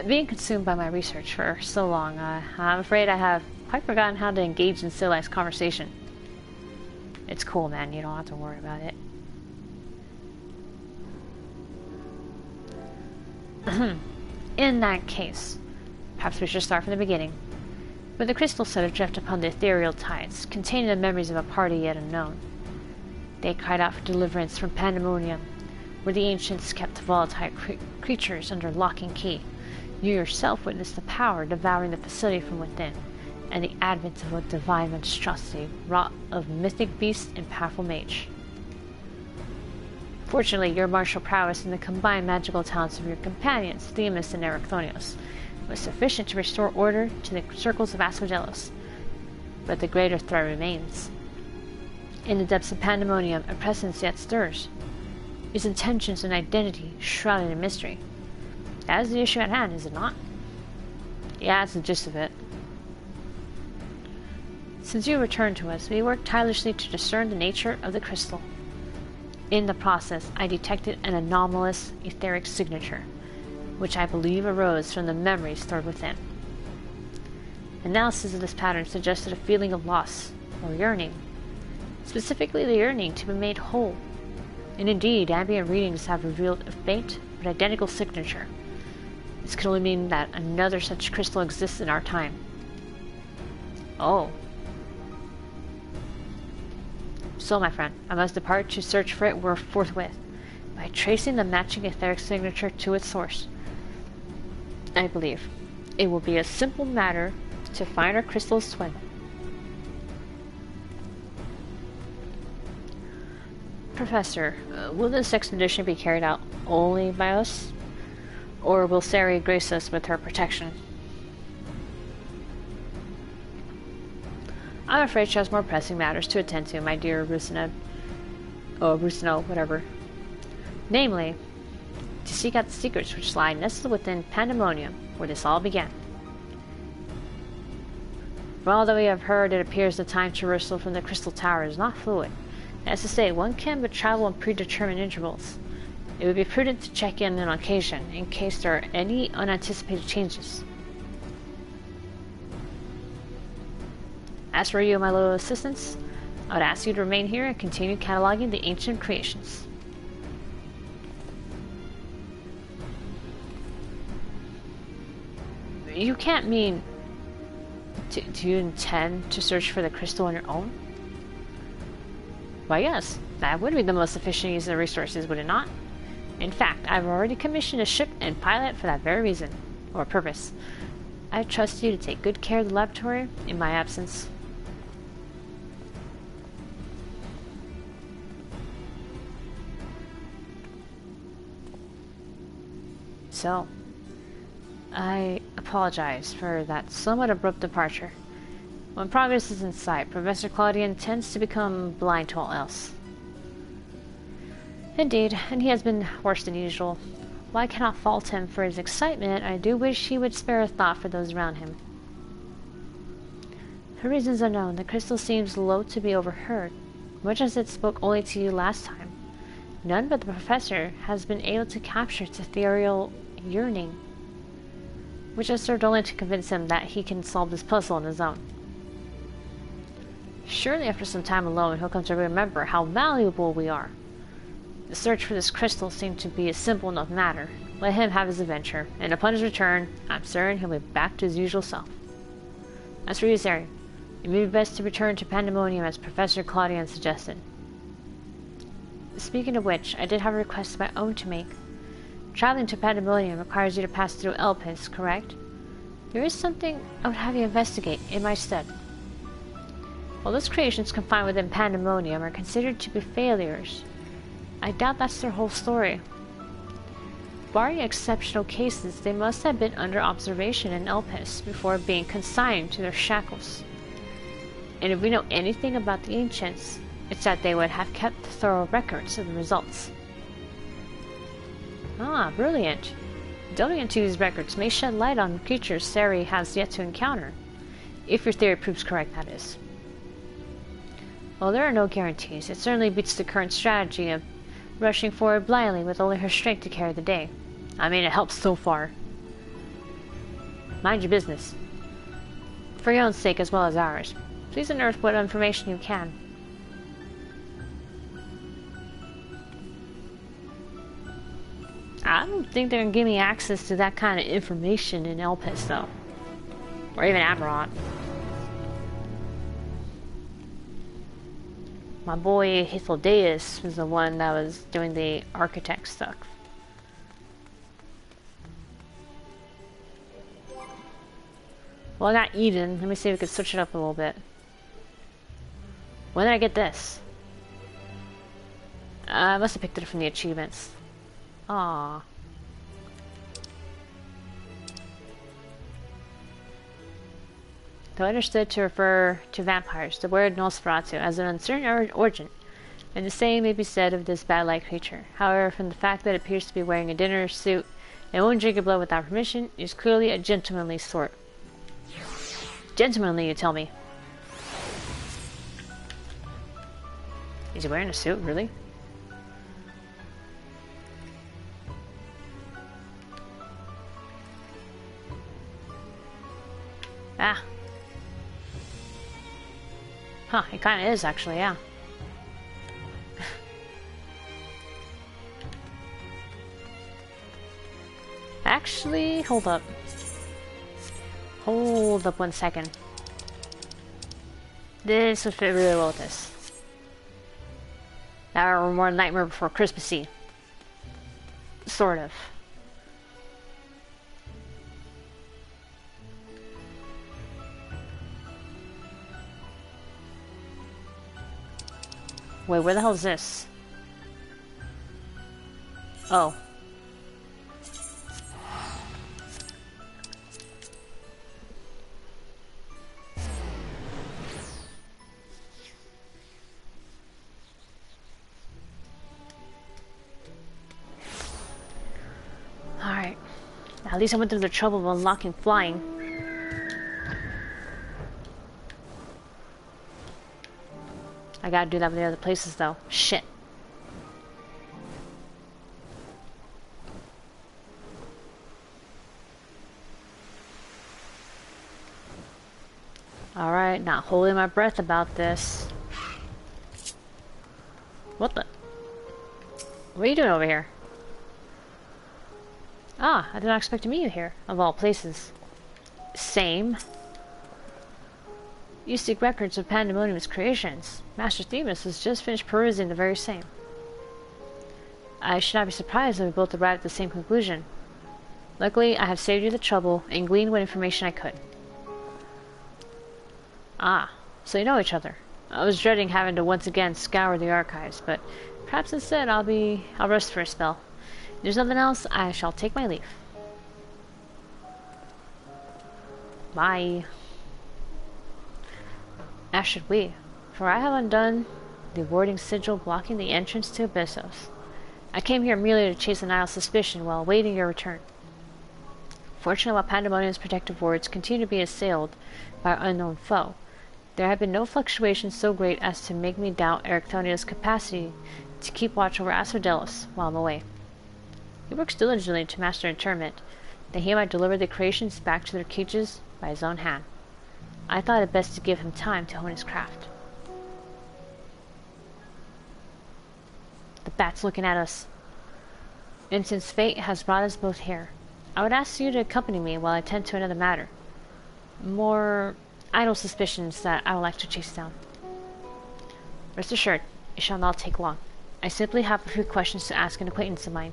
Being consumed by my research for so long, I'm afraid I have quite forgotten how to engage in civilized conversation. It's cool, man. You don't have to worry about it. In that case, perhaps we should start from the beginning. When the crystal set adrift upon the ethereal tides, containing the memories of a party yet unknown, they cried out for deliverance from pandemonium, where the ancients kept volatile creatures under lock and key. You yourself witnessed the power devouring the facility from within, and the advent of a divine monstrosity wrought of mythic beast and powerful mage. Fortunately, your martial prowess and the combined magical talents of your companions, Themis and Ericthonios, was sufficient to restore order to the circles of Asphodelos. But the greater threat remains. In the depths of pandemonium, a presence yet stirs. Its intentions and identity shrouded in mystery. That is the issue at hand, is it not? Yeah, that's the gist of it. Since you returned to us, we worked tirelessly to discern the nature of the crystal. In the process, I detected an anomalous etheric signature, which I believe arose from the memories stored within. Analysis of this pattern suggested a feeling of loss, or yearning, specifically the yearning to be made whole. And indeed, ambient readings have revealed a faint but identical signature. This could only mean that another such crystal exists in our time. Oh. So, my friend, I must depart to search for it forthwith, by tracing the matching etheric signature to its source. I believe it will be a simple matter to find our crystal's twin. Professor, will this expedition be carried out only by us? Or will Sari grace us with her protection? I'm afraid she has more pressing matters to attend to, my dear Rusina. Oh, Rusino, whatever. Namely, to seek out the secrets which lie nestled within Pandemonium, where this all began. From all that we have heard, it appears the time traversal from the Crystal Tower is not fluid. That is to say, one can but travel in predetermined intervals. It would be prudent to check in on occasion, in case there are any unanticipated changes. As for you, my little assistants, I would ask you to remain here and continue cataloging the ancient creations. You can't mean... Do you intend to search for the crystal on your own? Why, yes. That would be the most efficient use of the resources, would it not? In fact, I've already commissioned a ship and pilot for that very reason, or purpose. I trust you to take good care of the laboratory in my absence. So, I apologize for that somewhat abrupt departure. When progress is in sight, Professor Claudian tends to become blind to all else. Indeed, and he has been worse than usual. While I cannot fault him for his excitement, I do wish he would spare a thought for those around him. For reasons unknown, the crystal seems loath to be overheard, much as it spoke only to you last time. None but the professor has been able to capture its ethereal yearning, which has served only to convince him that he can solve this puzzle on his own. Surely after some time alone, he'll come to remember how valuable we are. The search for this crystal seemed to be a simple enough matter. Let him have his adventure, and upon his return, I'm certain he'll be back to his usual self. As for you, Sari, it may be best to return to Pandemonium as Professor Claudian suggested. Speaking of which, I did have a request of my own to make. Traveling to Pandemonium requires you to pass through Elpis, correct? There is something I would have you investigate in my stead. While those creations confined within Pandemonium are considered to be failures, I doubt that's their whole story. Barring exceptional cases, they must have been under observation in Elpis before being consigned to their shackles. And if we know anything about the ancients, it's that they would have kept thorough records of the results. Ah, brilliant. Delving into these records may shed light on creatures Sari has yet to encounter. If your theory proves correct, that is. While there are no guarantees, it certainly beats the current strategy of rushing forward blindly with only her strength to carry the day. I mean, it helps so far. Mind your business. For your own sake as well as ours, please unearth what information you can. I don't think they're gonna give me access to that kind of information in Elpis, though. Or even Amarant. My boy Hesperos was the one that was doing the architect stuff. Well, I got Eden. Let me see if we can switch it up a little bit. When did I get this? I must have picked it up from the achievements. Aww. Though understood to refer to vampires, the word Nosferatu as an uncertain origin, and the same may be said of this bat-like creature. However, from the fact that it appears to be wearing a dinner suit and won't drink your blood without permission, it is clearly a gentlemanly sort. Gentlemanly, you tell me? Is he wearing a suit, really? Ah. Huh, it kinda is actually, yeah. Actually, hold up. Hold up 1 second. This would fit really well with this. Or more Nightmare Before Christmassy. Sort of. Wait, where the hell is this? Oh. Alright. At least I went through the trouble of unlocking flying. I gotta do that with the other places though. Shit. Alright, not holding my breath about this. What the? What are you doing over here? Ah, I did not expect to meet you here, of all places. Same. You seek records of Pandemonium's creations. Master Themis has just finished perusing the very same. I should not be surprised that we both arrived at the same conclusion. Luckily, I have saved you the trouble and gleaned what information I could. Ah, so you know each other. I was dreading having to once again scour the archives, but perhaps instead I'll rest for a spell. If there's nothing else, I shall take my leave. Bye. As should we, for I have undone the warding sigil blocking the entrance to Abyssos. I came here merely to chase an idle suspicion while awaiting your return. Fortunately, while Pandemonium's protective wards continue to be assailed by an unknown foe, there have been no fluctuations so great as to make me doubt Ericthonios' capacity to keep watch over Asphodelos while I'm away. He works diligently to master interment, that he might deliver the creations back to their cages by his own hand. I thought it best to give him time to hone his craft. The bat's looking at us. And since fate has brought us both here, I would ask you to accompany me while I tend to another matter. More idle suspicions that I would like to chase down. Rest assured, it shall not take long. I simply have a few questions to ask an acquaintance of mine.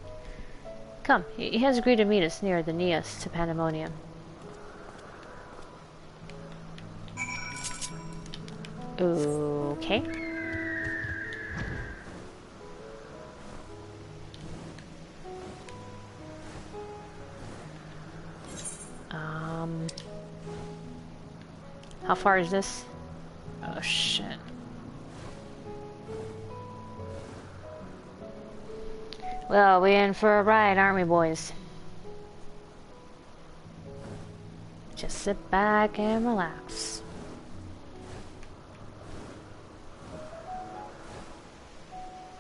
Come, he has agreed to meet us near the Neos to Pandemonium. Okay. How far is this? Oh shit. Well, we're in for a ride, aren't we, boys? Just sit back and relax.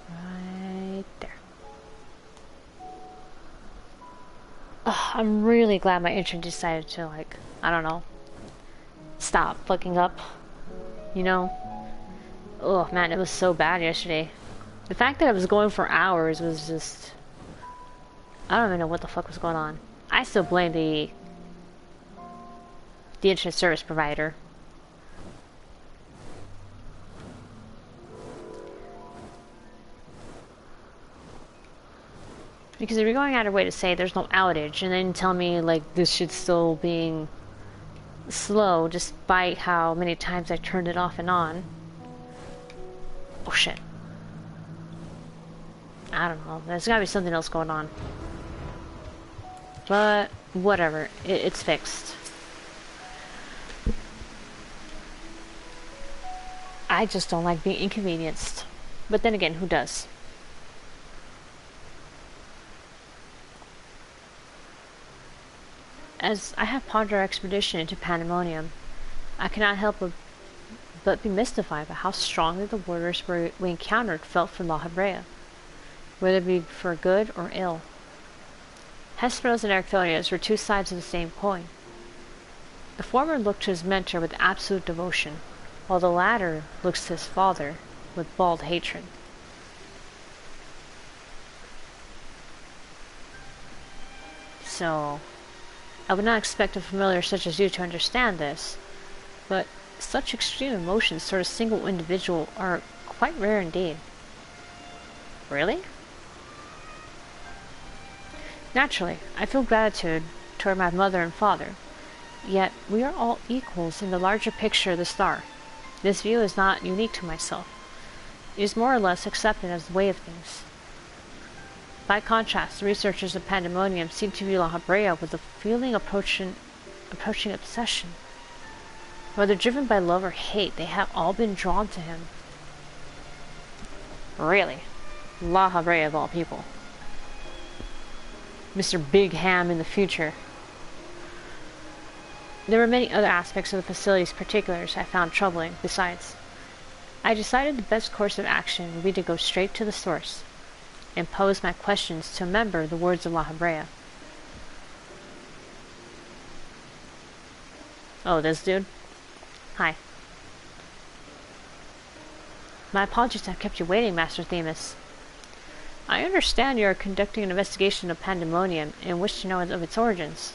Right there. Oh, I'm really glad my intern decided to, like, I don't know, stop fucking up. You know? Oh man, it was so bad yesterday. The fact that it was going for hours was just... I don't even know what the fuck was going on. I still blame the internet service provider. Because if you're going out of your way to say there's no outage and then tell me like this shit's still being slow despite how many times I turned it off and on. Oh shit. I don't know. There's gotta be something else going on. But whatever. It's fixed. I just don't like being inconvenienced. But then again, who does? As I have pondered our expedition into Pandemonium, I cannot help but be mystified by how strongly the warders we encountered felt for La Hebrea, whether it be for good or ill. Hesperos and Ericthonios were two sides of the same coin. The former looked to his mentor with absolute devotion, while the latter looks to his father with bald hatred. So, I would not expect a familiar such as you to understand this, but such extreme emotions toward a single individual are quite rare indeed. Really? Naturally, I feel gratitude toward my mother and father. Yet, we are all equals in the larger picture of the star. This view is not unique to myself. It is more or less accepted as the way of things. By contrast, the researchers of Pandemonium seem to view La Habrea with a feeling approaching obsession. Whether driven by love or hate, they have all been drawn to him. Really? La Habrea of all people. Mr. Big Ham in the future. There were many other aspects of the facility's particulars I found troubling. Besides, I decided the best course of action would be to go straight to the source and pose my questions to a member of the wards of La Habrea. Oh, this dude? Hi. My apologies to have kept you waiting, Master Themis. I understand you are conducting an investigation of Pandemonium and wish to know of its origins.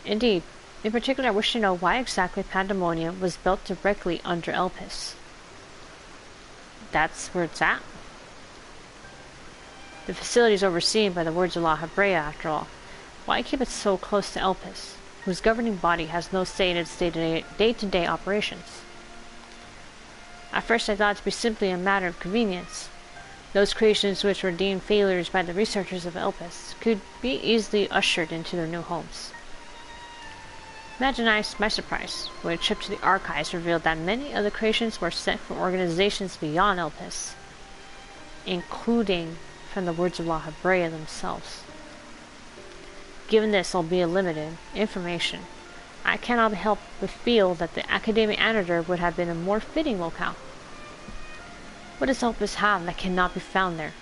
Indeed. In particular, I wish to know why exactly Pandemonium was built directly under Elpis. That's where it's at? The facility is overseen by the wards of La Habrea, after all. Why keep it so close to Elpis, whose governing body has no say in its day-to-day operations? At first I thought it to be simply a matter of convenience. Those creations which were deemed failures by the researchers of Elpis could be easily ushered into their new homes. Imagine my surprise when a trip to the archives revealed that many of the creations were sent from organizations beyond Elpis, including from the words of La Habrea themselves. Given this, albeit limited, information, I cannot help but feel that the academic editor would have been a more fitting locale. What does Elpis have that cannot be found there?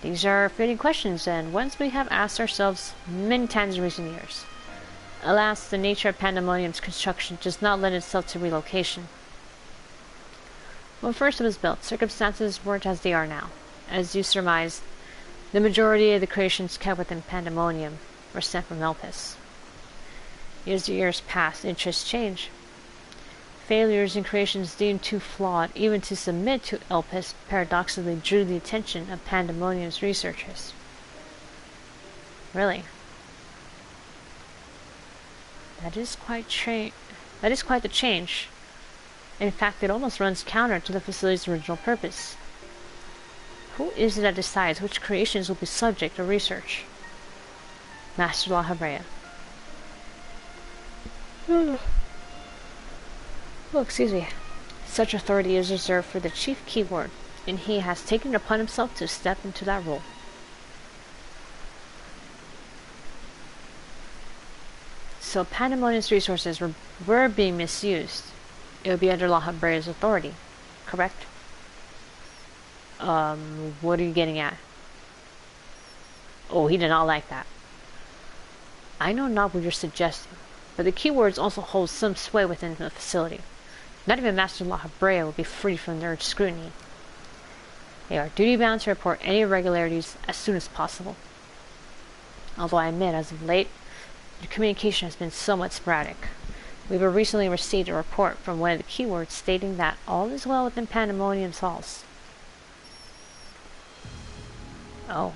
These are fitting questions, and ones we have asked ourselves many times in recent years. Alas, the nature of Pandemonium's construction does not lend itself to relocation. When first it was built, circumstances weren't as they are now. As you surmised, the majority of the creations kept within Pandemonium were sent from Elpis. As the years passed, interests changed. Failures in creations deemed too flawed even to submit to Elpis paradoxically drew the attention of Pandemonium's researchers. Really? That is quite the change. In fact, it almost runs counter to the facility's original purpose. Who is it that decides which creations will be subject to research? Master La Habrea. Oh, excuse me. Such authority is reserved for the chief keyword, and he has taken it upon himself to step into that role. So Pandemonium's resources were being misused. It would be under La Habrea's authority, correct? What are you getting at? Oh, he did not like that. I know not what you're suggesting, but the keywords also hold some sway within the facility. Not even Master La Habrea will be free from their scrutiny. They are duty-bound to report any irregularities as soon as possible. Although I admit, as of late, the communication has been somewhat sporadic. We have recently received a report from one of the keywords stating that all is well within Pandemonium's halls. Oh.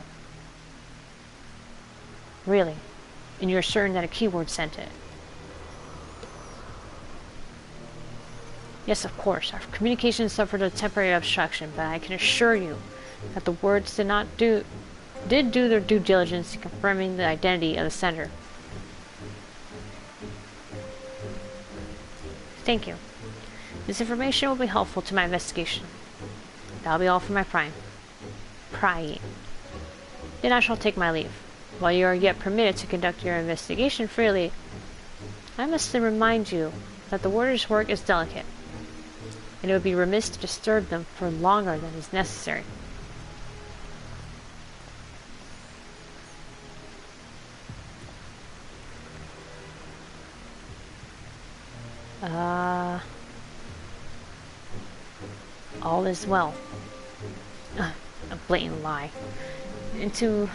Really? And you're certain that a keyword sent it? Yes, of course. Our communication suffered a temporary obstruction, but I can assure you that the words did do their due diligence in confirming the identity of the sender. Thank you. This information will be helpful to my investigation. That'll be all for my prying. Then I shall take my leave. While you are yet permitted to conduct your investigation freely, I must remind you that the warder's work is delicate, and it would be remiss to disturb them for longer than is necessary. All is well. A blatant lie. And to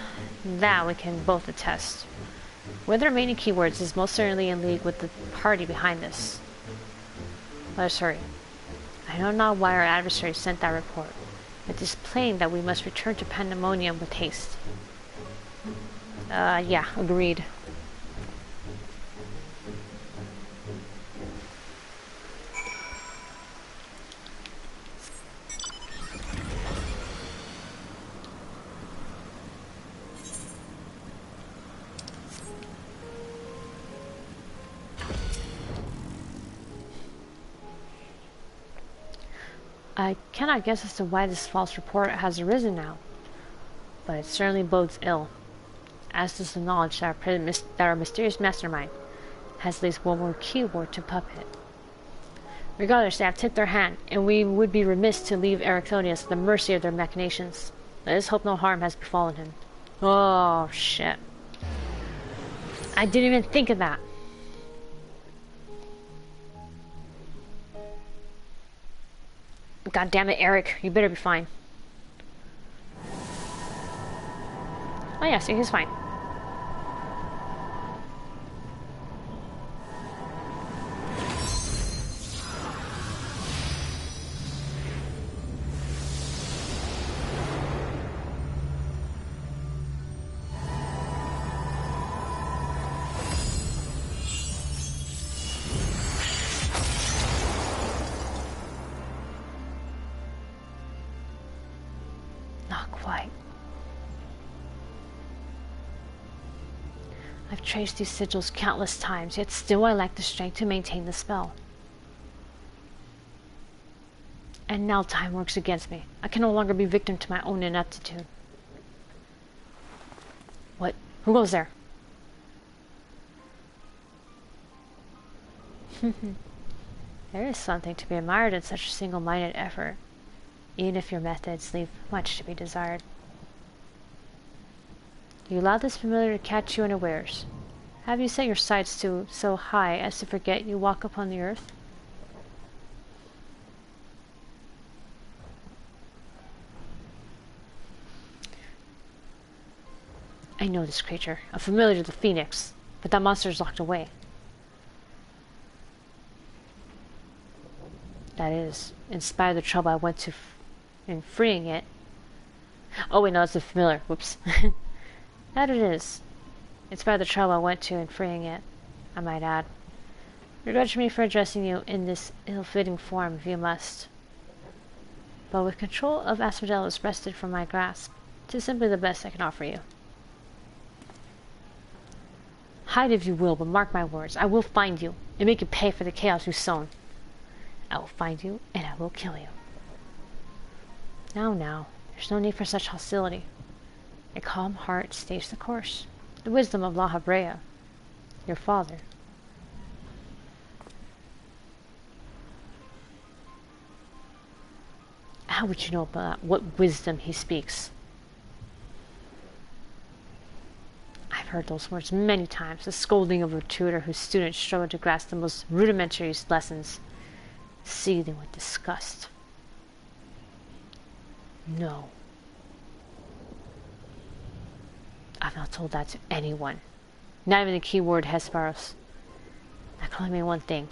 that we can both attest. Whether remaining keywords is most certainly in league with the party behind this. Let us hurry. I know not why our adversary sent that report. It is plain that we must return to Pandemonium with haste. Yeah, agreed. I cannot guess as to why this false report has arisen now, but it certainly bodes ill, as does the knowledge that our mysterious mastermind has laid one more keyword to puppet. Regardless, they have tipped their hand, and we would be remiss to leave Ericthonios at the mercy of their machinations. Let us hope no harm has befallen him. Oh, shit. I didn't even think of that. God damn it, Eric. You better be fine. Oh yeah, see, he's fine. Not quite. I've traced these sigils countless times, yet still I lack the strength to maintain the spell. And now time works against me. I can no longer be victim to my own ineptitude. What? Who goes there? There is something to be admired in such a single-minded effort, even if your methods leave much to be desired. You allow this familiar to catch you unawares. Have you set your sights so high as to forget you walk upon the earth? I know this creature, a familiar to the Phoenix, but that monster is locked away. That is, in spite of the trouble I went to in freeing it. Oh wait, no, that's a familiar. Whoops. That it is. In spite of the trouble I went to in freeing it, I might add. Begrudge me for addressing you in this ill-fitting form if you must. But with control of Asphodelos wrested from my grasp, 'tis simply the best I can offer you. Hide if you will, but mark my words, I will find you, and make you pay for the chaos you've sown. I will find you, and I will kill you. Now, there's no need for such hostility. A calm heart stays the course. The wisdom of La Habrea, your father. How would you know about what wisdom he speaks? I've heard those words many times, the scolding of a tutor whose students struggle to grasp the most rudimentary lessons, seething with disgust. No. I've not told that to anyone. Not even the keyword Hesperos. That can only mean one thing.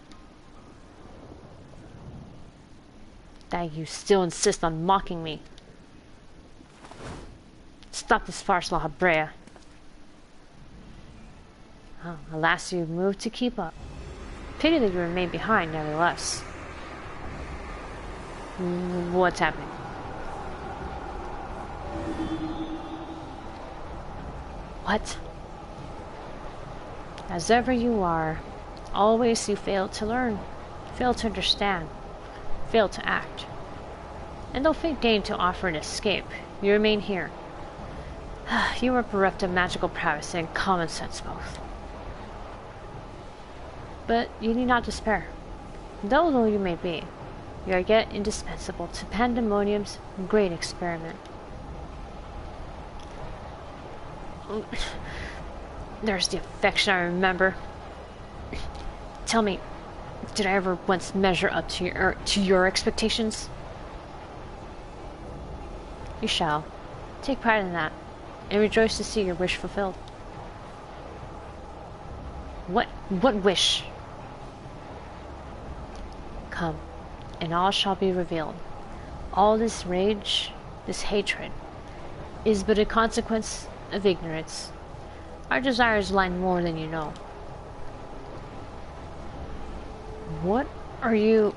That you still insist on mocking me. Stop this farce, La Habrea. Oh, alas, you've moved to keep up. Pity that you remain behind, nevertheless. What's happening? What? As ever you are, always you fail to learn, fail to understand, fail to act. And though fate deigned to offer an escape, you remain here. You are bereft of magical prowess and common sense both. But you need not despair. Though you may be, you are yet indispensable to Pandemonium's great experiment. There's the affection I remember. Tell me, did I ever once measure up to your expectations? You shall. Take pride in that, and rejoice to see your wish fulfilled. What wish? Come, and all shall be revealed. All this rage, this hatred, is but a consequence of ignorance. Our desires lie more than you know. What are you...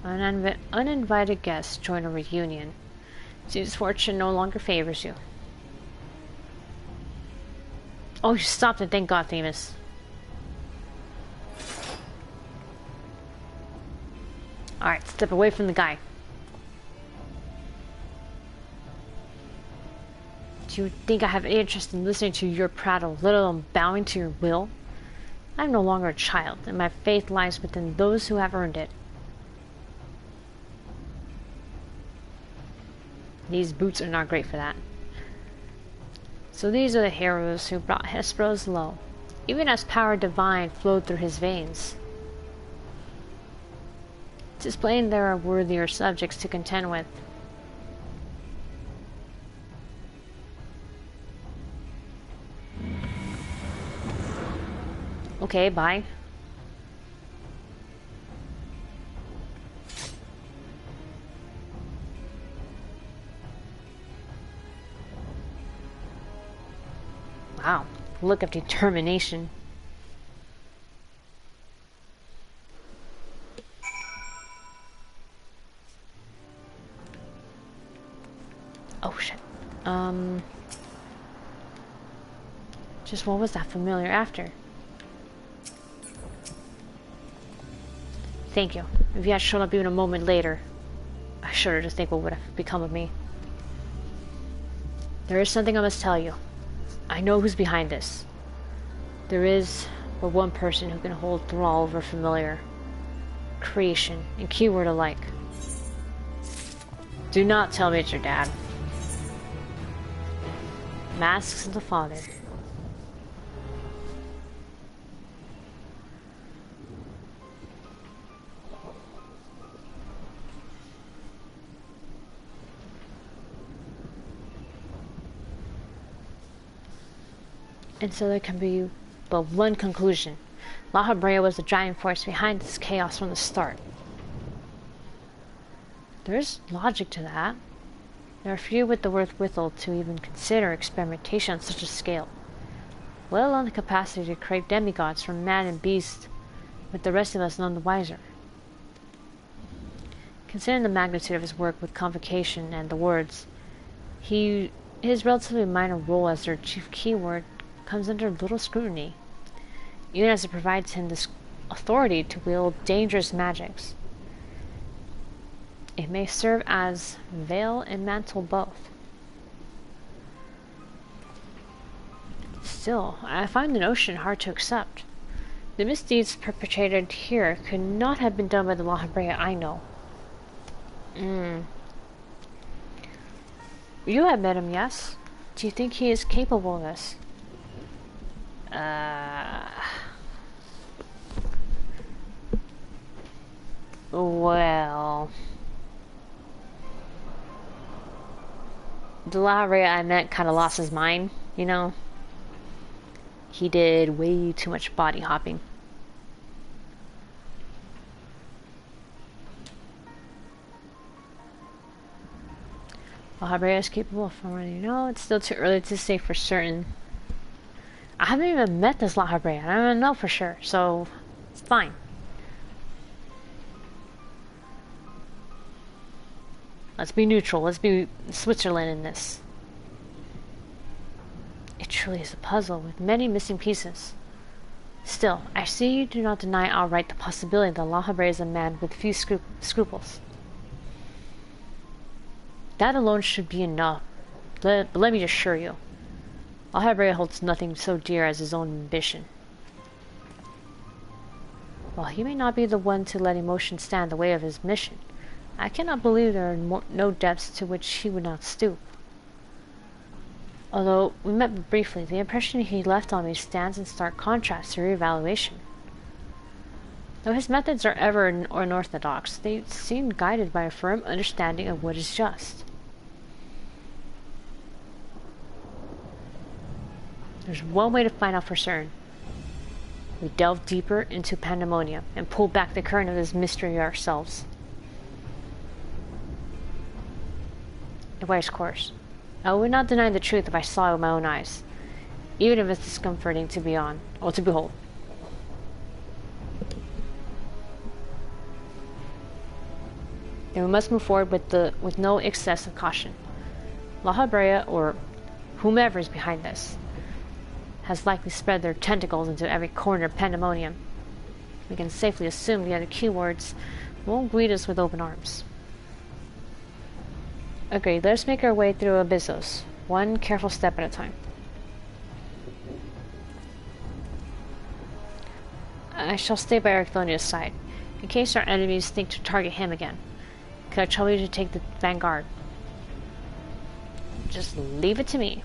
An uninvited guest join a reunion. Seems fortune no longer favors you. Oh, you stopped it, thank God, Themis. Alright, step away from the guy. Do you think I have any interest in listening to your prattle, let alone bowing to your will? I am no longer a child, and my faith lies within those who have earned it. These boots are not great for that. So these are the heroes who brought Hesperos low, even as power divine flowed through his veins. 'Tis plain there are worthier subjects to contend with. Okay, bye. Wow, look of determination. Oh shit. Just what was that familiar after? Thank you. If you had shown up even a moment later, I shudder to think what would have become of me. There is something I must tell you. I know who's behind this. There is but one person who can hold thrall over familiar, creation, and keyword alike. Do not tell me it's your dad. Masks of the father. And so there can be but one conclusion. La Habrea was the driving force behind this chaos from the start. There's logic to that. There are few with the wherewithal to even consider experimentation on such a scale, let alone the capacity to crave demigods from man and beast, with the rest of us none the wiser. Considering the magnitude of his work with Convocation and the words, his relatively minor role as their chief keyword comes under little scrutiny, even as it provides him this authority to wield dangerous magics. It may serve as veil and mantle both. Still, I find the notion hard to accept. The misdeeds perpetrated here could not have been done by the La Habrea I know. You have met him, yes? Do you think he is capable of this? Well... The La Habrea I met kind of lost his mind, you know? He did way too much body hopping. La Habrea is capable from what you know. It's still too early to say for certain. I haven't even met this La Habrea. I don't know for sure, so it's fine. Let's be neutral. Let's be Switzerland in this. It truly is a puzzle with many missing pieces. Still, I see you do not deny outright the possibility that La Habrea is a man with few scruples. That alone should be enough. But let me assure you, La Habrea holds nothing so dear as his own ambition. While he may not be the one to let emotion stand in the way of his mission, I cannot believe there are no depths to which he would not stoop. Although we met briefly, the impression he left on me stands in stark contrast to re-evaluation. Though his methods are ever unorthodox, they seem guided by a firm understanding of what is just. There's one way to find out for certain. We delve deeper into pandemonium and pull back the current of this mystery ourselves. It wears course. I would not deny the truth if I saw it with my own eyes, even if it's discomforting to to behold. Then we must move forward with no excess of caution. La Habrea, or whomever is behind this, has likely spread their tentacles into every corner of pandemonium. We can safely assume the other keywords won't greet us with open arms. Agreed, let's make our way through Abyssos, one careful step at a time. I shall stay by Ericthonios' side, in case our enemies think to target him again. Could I trouble you to take the vanguard? Just leave it to me.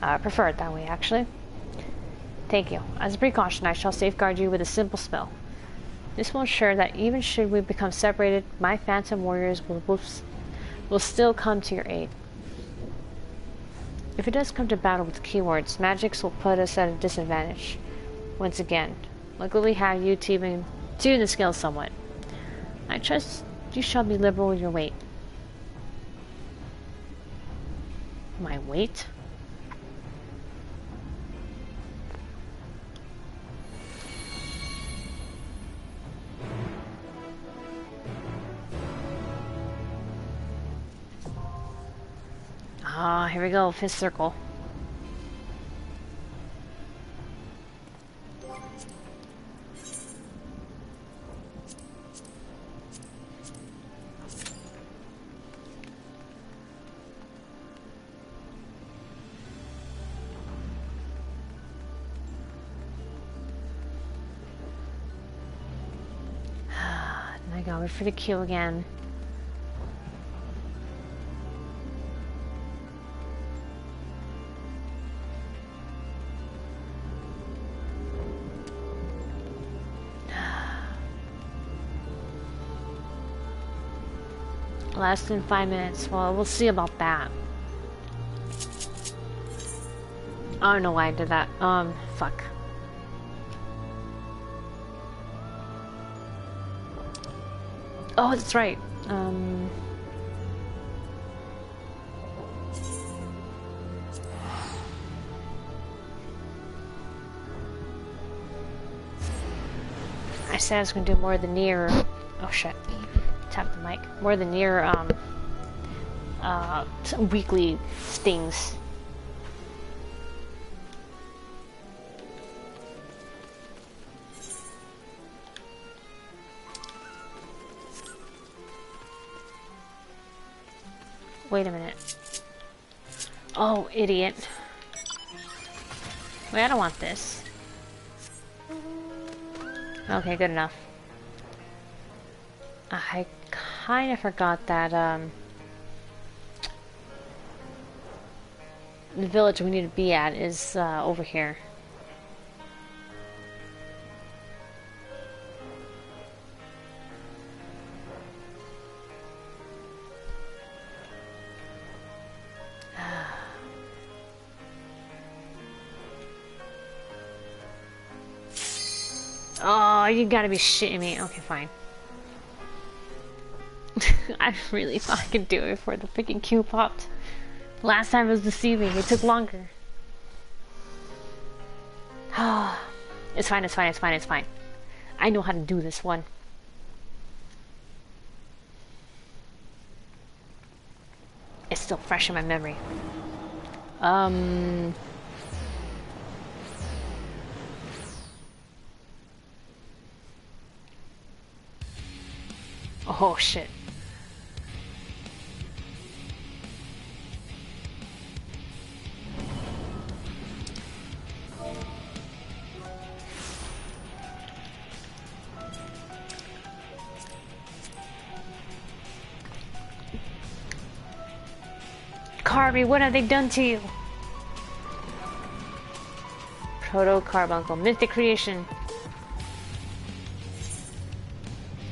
I prefer it that way, actually. Thank you. As a precaution, I shall safeguard you with a simple spell. This will ensure that even should we become separated, my phantom warriors will still come to your aid. If it does come to battle with keywords, magics will put us at a disadvantage. Once again, luckily have you tune the scales somewhat. I trust you shall be liberal with your weight. My weight? Ah, here we go, fifth circle. My god, we're for the queue again. Less than 5 minutes. Well, we'll see about that. I don't know why I did that. Fuck. Oh, that's right. I said I was gonna do more than near. Oh shit. Tap the mic. More than near weekly things. Wait a minute. Oh, idiot. Wait, I don't want this. Okay, good enough. I kind of forgot that, the village we need to be at is, over here. Oh, you gotta be shitting me. Okay, fine. I really thought I could do it before the freaking queue popped. Last time it was deceiving. It took longer. It's fine, it's fine, it's fine, it's fine. I know how to do this one. It's still fresh in my memory. Oh shit. Carby, what have they done to you? Proto-carbuncle, mythic creation.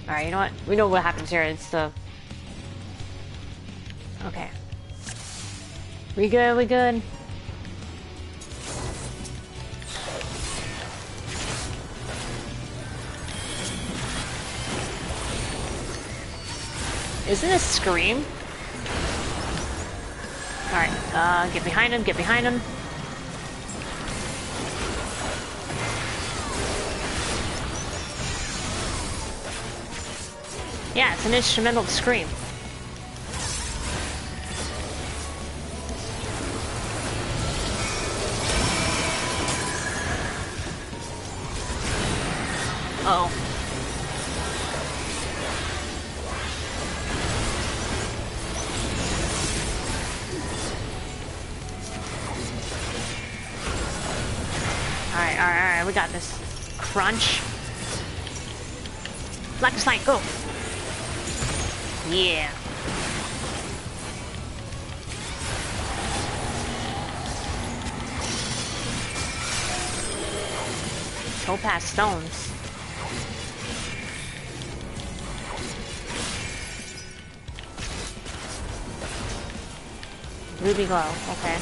Alright, you know what? We know what happens here. It's the... Okay. We good, we good. Isn't this Scream? Alright, get behind him, get behind him. Yeah, it's an instrumental Scream. Uh-oh. Alright, we got this. Crunch. Black Slide, go! Yeah. Topaz stones. Ruby glow, okay.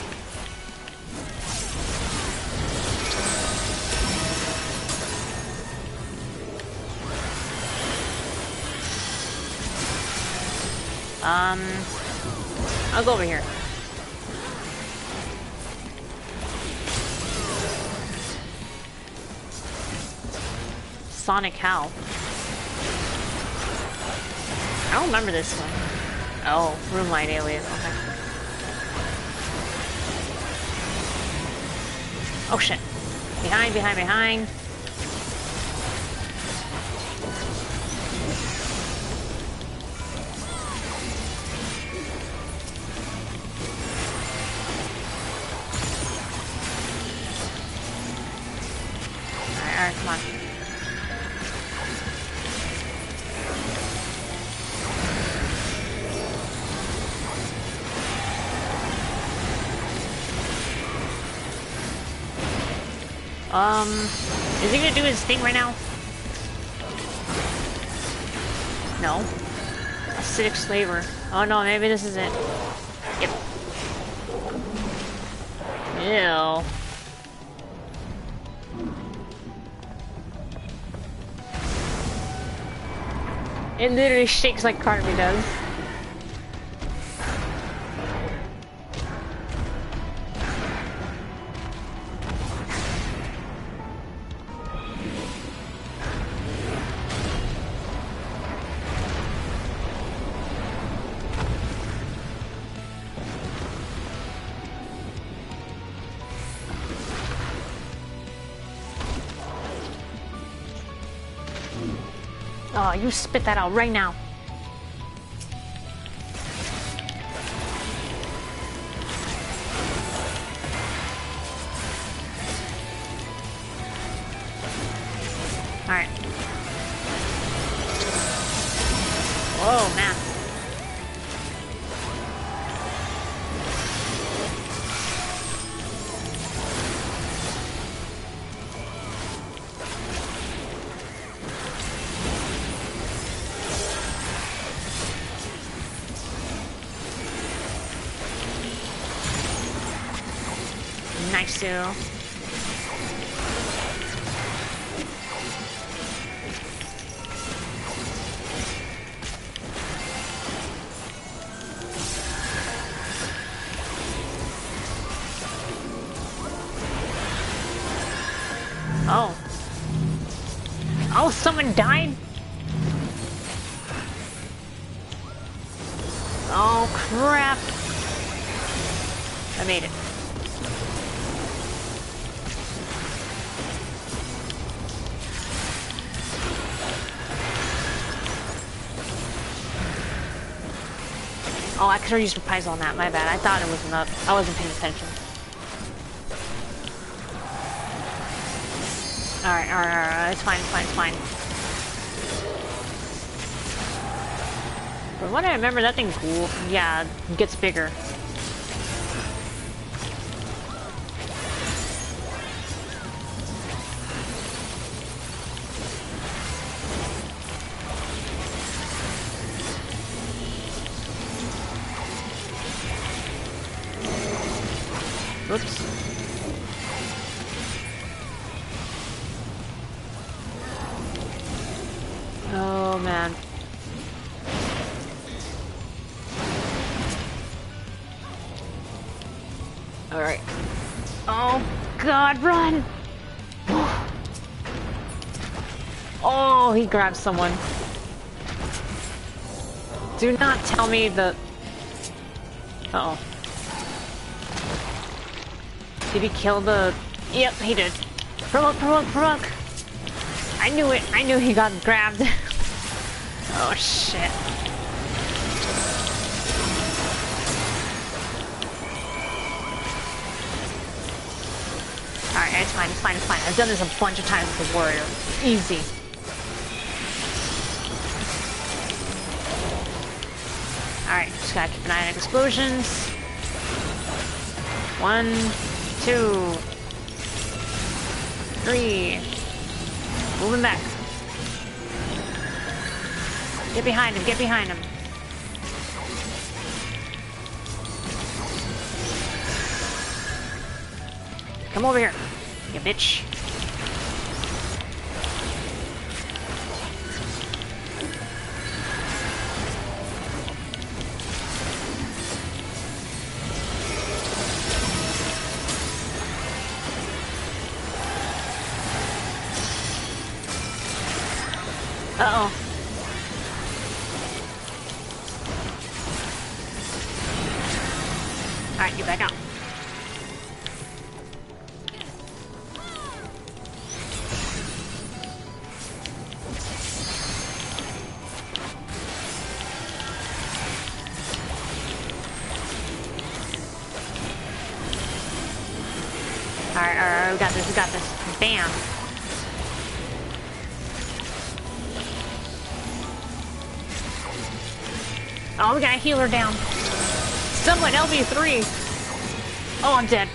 I'll go over here. Sonic How? I don't remember this one. Oh, Room Light Alien, okay. Oh shit. Behind, behind, behind. Alright, come on. Is he gonna do his thing right now? No. Acidic slaver. Oh no, maybe this is it. Yep. Ew. It literally shakes like Cartby does. Oh, you spit that out right now. Alright. Whoa, man. Nice, too. Oh. Oh, someone died? Oh, crap. I made it. Oh, I could have used Reprise on that, my bad. I thought it wasn't up. I wasn't paying attention. Alright, it's fine, it's fine, it's fine. From what I remember, that thing, yeah, gets bigger. Oops. Oh man. Alright. Oh, God, run! Oh, he grabbed someone. Do not tell me the... Uh-oh. Did he kill the... Yep, he did. Provoke, provoke, provoke! I knew it. I knew he got grabbed. Oh, shit. Alright, it's fine, it's fine, it's fine. I've done this a bunch of times with the warrior. Easy. Alright, just gotta keep an eye on explosions. 1, 2, 3. Moving back. Get behind him, get behind him. Come over here, you bitch. Uh-oh. Alright, get back out. Alright, we got this, we got this. Bam. Oh, we got a healer down. Someone LB3. Oh, I'm dead.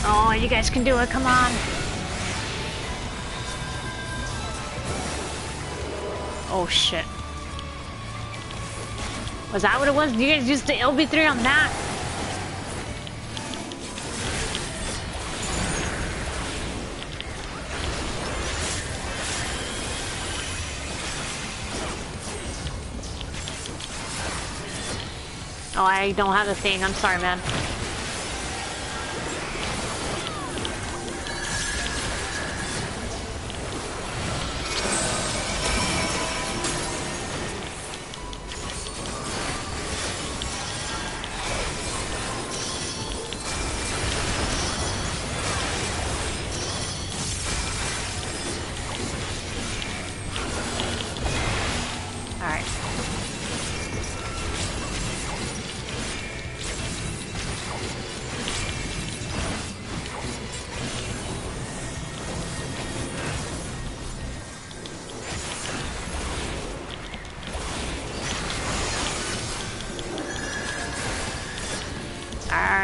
Oh, you guys can do it, come on. Oh shit. Was that what it was? You guys used the LB3 on that? Oh, I don't have the thing. I'm sorry, man.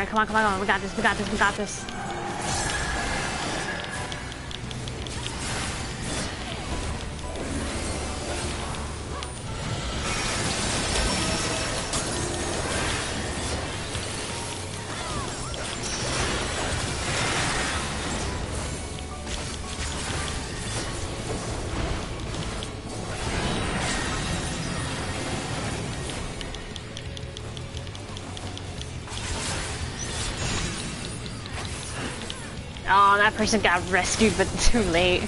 Come on, come on, come on. We got this, we got this, we got this. Oh, that person got rescued, but too late.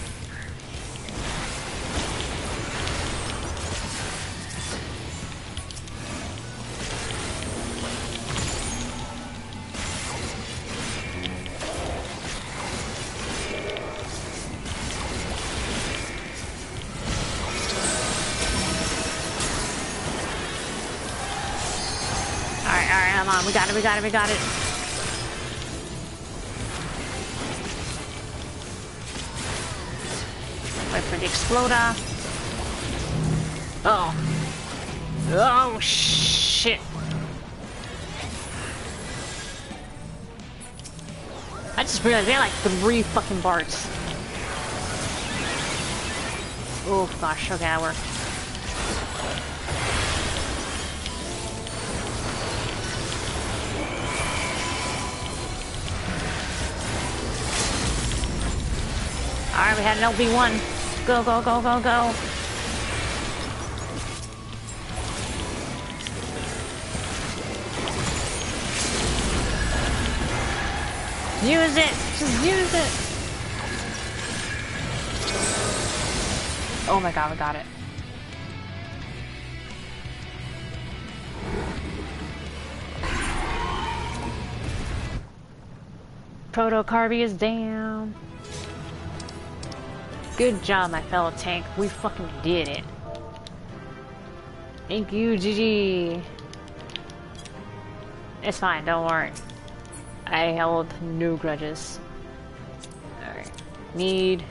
Alright, come on. We got it, we got it, we got it. Wait for the exploder. Oh. Oh, shit. I just realized they had like 3 fucking bars. Oh, gosh. Okay, that worked. Alright, we had an LB1. Go, go, go, go, go. Use it! Just use it! Oh my god, we got it. Proto-Carby is down. Good job, my fellow tank. We fucking did it. Thank you, GG. It's fine, don't worry. I held no grudges. Alright. Need.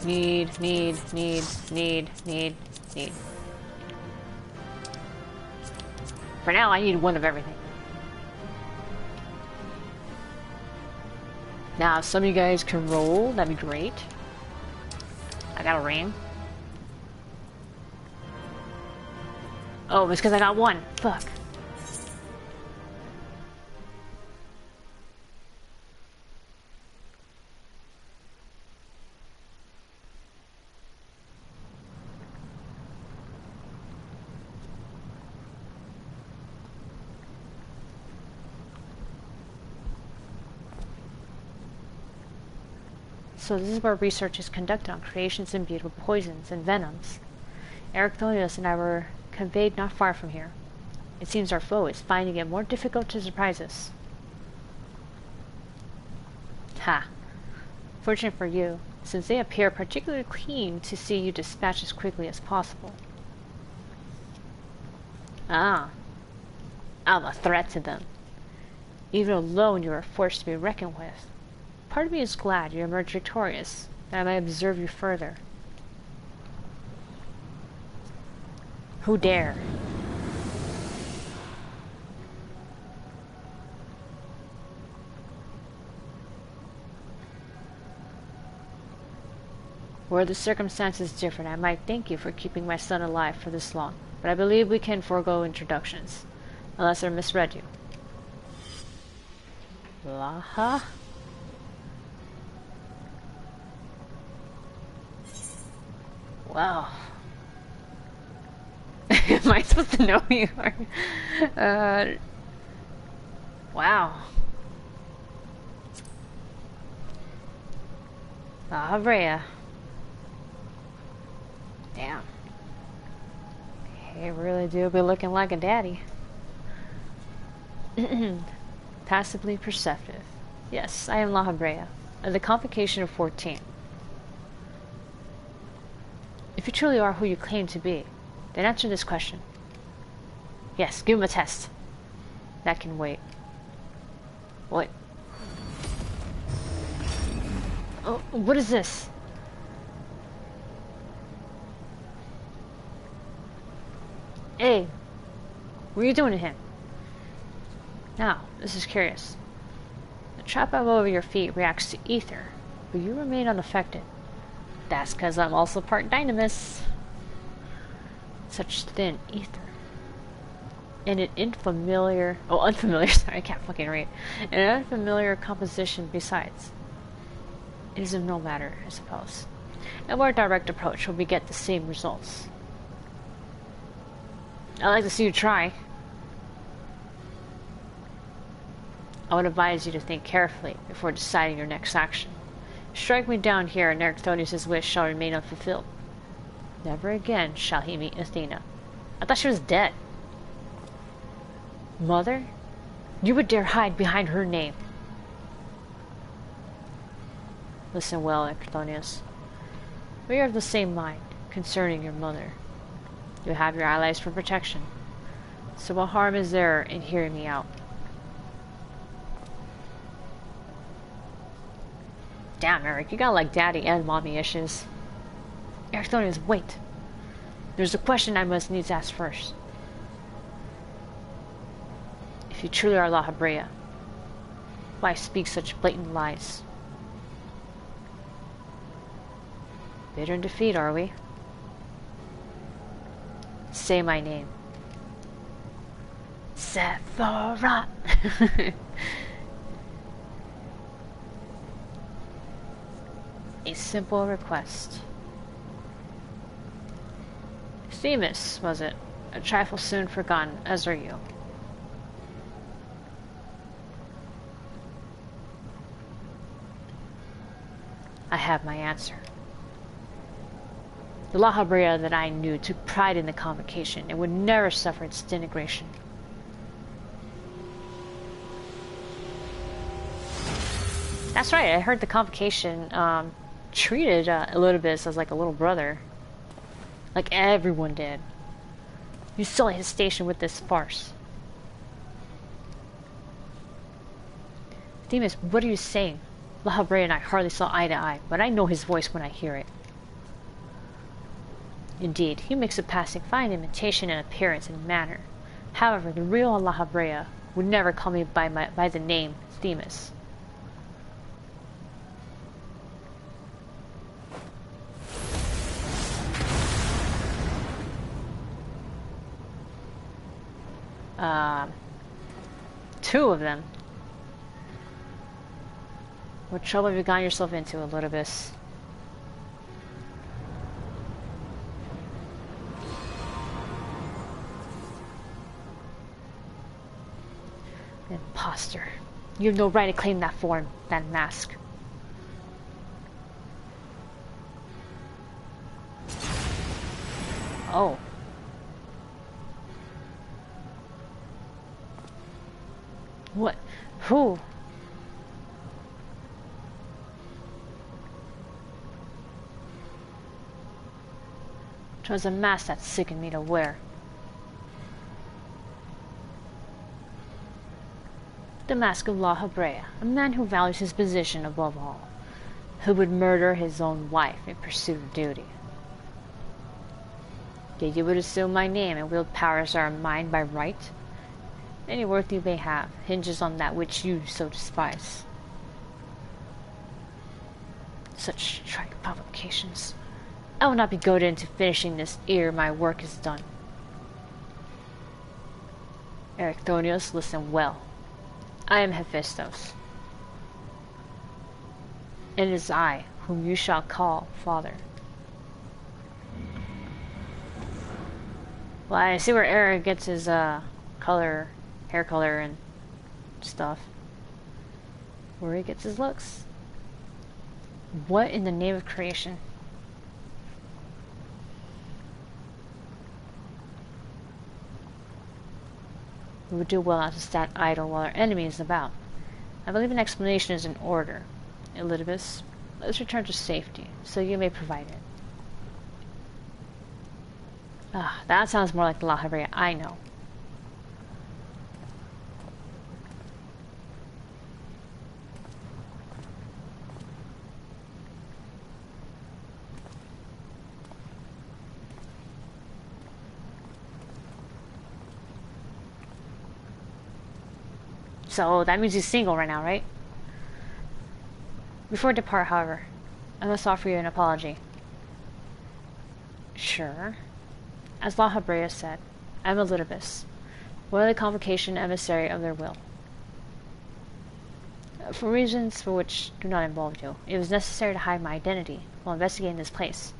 For now, I need one of everything. Now, if some of you guys can roll, that'd be great. I got a ring. Oh, it's because I got one. Fuck. So this is where research is conducted on creations imbued with poisons and venoms. Ericthonios and I were conveyed not far from here. It seems our foe is finding it more difficult to surprise us. Ha! Fortunate for you, since they appear particularly keen to see you dispatched as quickly as possible. Ah. I'm a threat to them. Even alone you are forced to be reckoned with. Part of me is glad you emerged victorious, that I may observe you further. Who dare? Were the circumstances different, I might thank you for keeping my son alive for this long, but I believe we can forego introductions, unless I misread you. Laha? Wow. Am I supposed to know who you are? Wow. Brea. Damn. He really do be looking like a daddy. Passively perceptive. Yes, I am La Brea, the convocation of 14. If you truly are who you claim to be, then answer this question. Yes, give him a test. That can wait. What? Oh, what is this? Hey, what are you doing to him? Now, this is curious. The trap above over your feet reacts to ether, but you remain unaffected. That's because I'm also part dynamis. Such thin ether. And an unfamiliar, sorry, I can't fucking read. An unfamiliar composition besides. It is of no matter, I suppose. A more direct approach will beget the same results. I'd like to see you try. I would advise you to think carefully before deciding your next action. Strike me down here and Ericthonios' wish shall remain unfulfilled. Never again shall he meet Athena. I thought she was dead. Mother? You would dare hide behind her name. Listen well, Ericthonios. We are of the same mind concerning your mother. You have your allies for protection. So what harm is there in hearing me out? Damn, Eric, you got like daddy and mommy issues. Ericthonios, wait. There's a question I must needs ask first. If you truly are La Brea, why speak such blatant lies? Bitter in defeat, are we? Say my name. Sephiroth. A simple request. Themis, was it? A trifle soon forgotten, as are you. I have my answer. The La Habrea that I knew took pride in the convocation and would never suffer its denigration. That's right, I heard the convocation treated Elidibus as like a little brother. Like everyone did. You sully his station with this farce. Themis, what are you saying? La Habrea and I hardly saw eye to eye, but I know his voice when I hear it. Indeed, he makes a passing fine imitation in appearance and manner. However, the real La Habrea would never call me by the name Themis. Two of them. What trouble have you gotten yourself into, Elidibus? Imposter. You have no right to claim that form, that mask. Oh. What? Who? Twas a mask that sickened me to wear. The mask of La Habrea, a man who values his position above all, who would murder his own wife in pursuit of duty. Yet you would assume my name and wield powers that are mine by right? Any worth you may have hinges on that which you so despise. Such trite provocations. I will not be goaded into finishing this ere my work is done. Ericthonios, listen well. I am Hesperos, and it is I whom you shall call Father. Well, I see where Eric gets his hair color and stuff. Where he gets his looks. What in the name of creation? We would do well not to stand idle while our enemy is about. I believe an explanation is in order. Elidibus, let us return to safety, so you may provide it. Ah, that sounds more like the La Habrea I know. So that means he's single right now, right? Before I depart, however, I must offer you an apology. Sure. As La Habrea said, I am Elidibus, one of the convocation emissary of their will. For reasons for which do not involve you, it was necessary to hide my identity while investigating this place.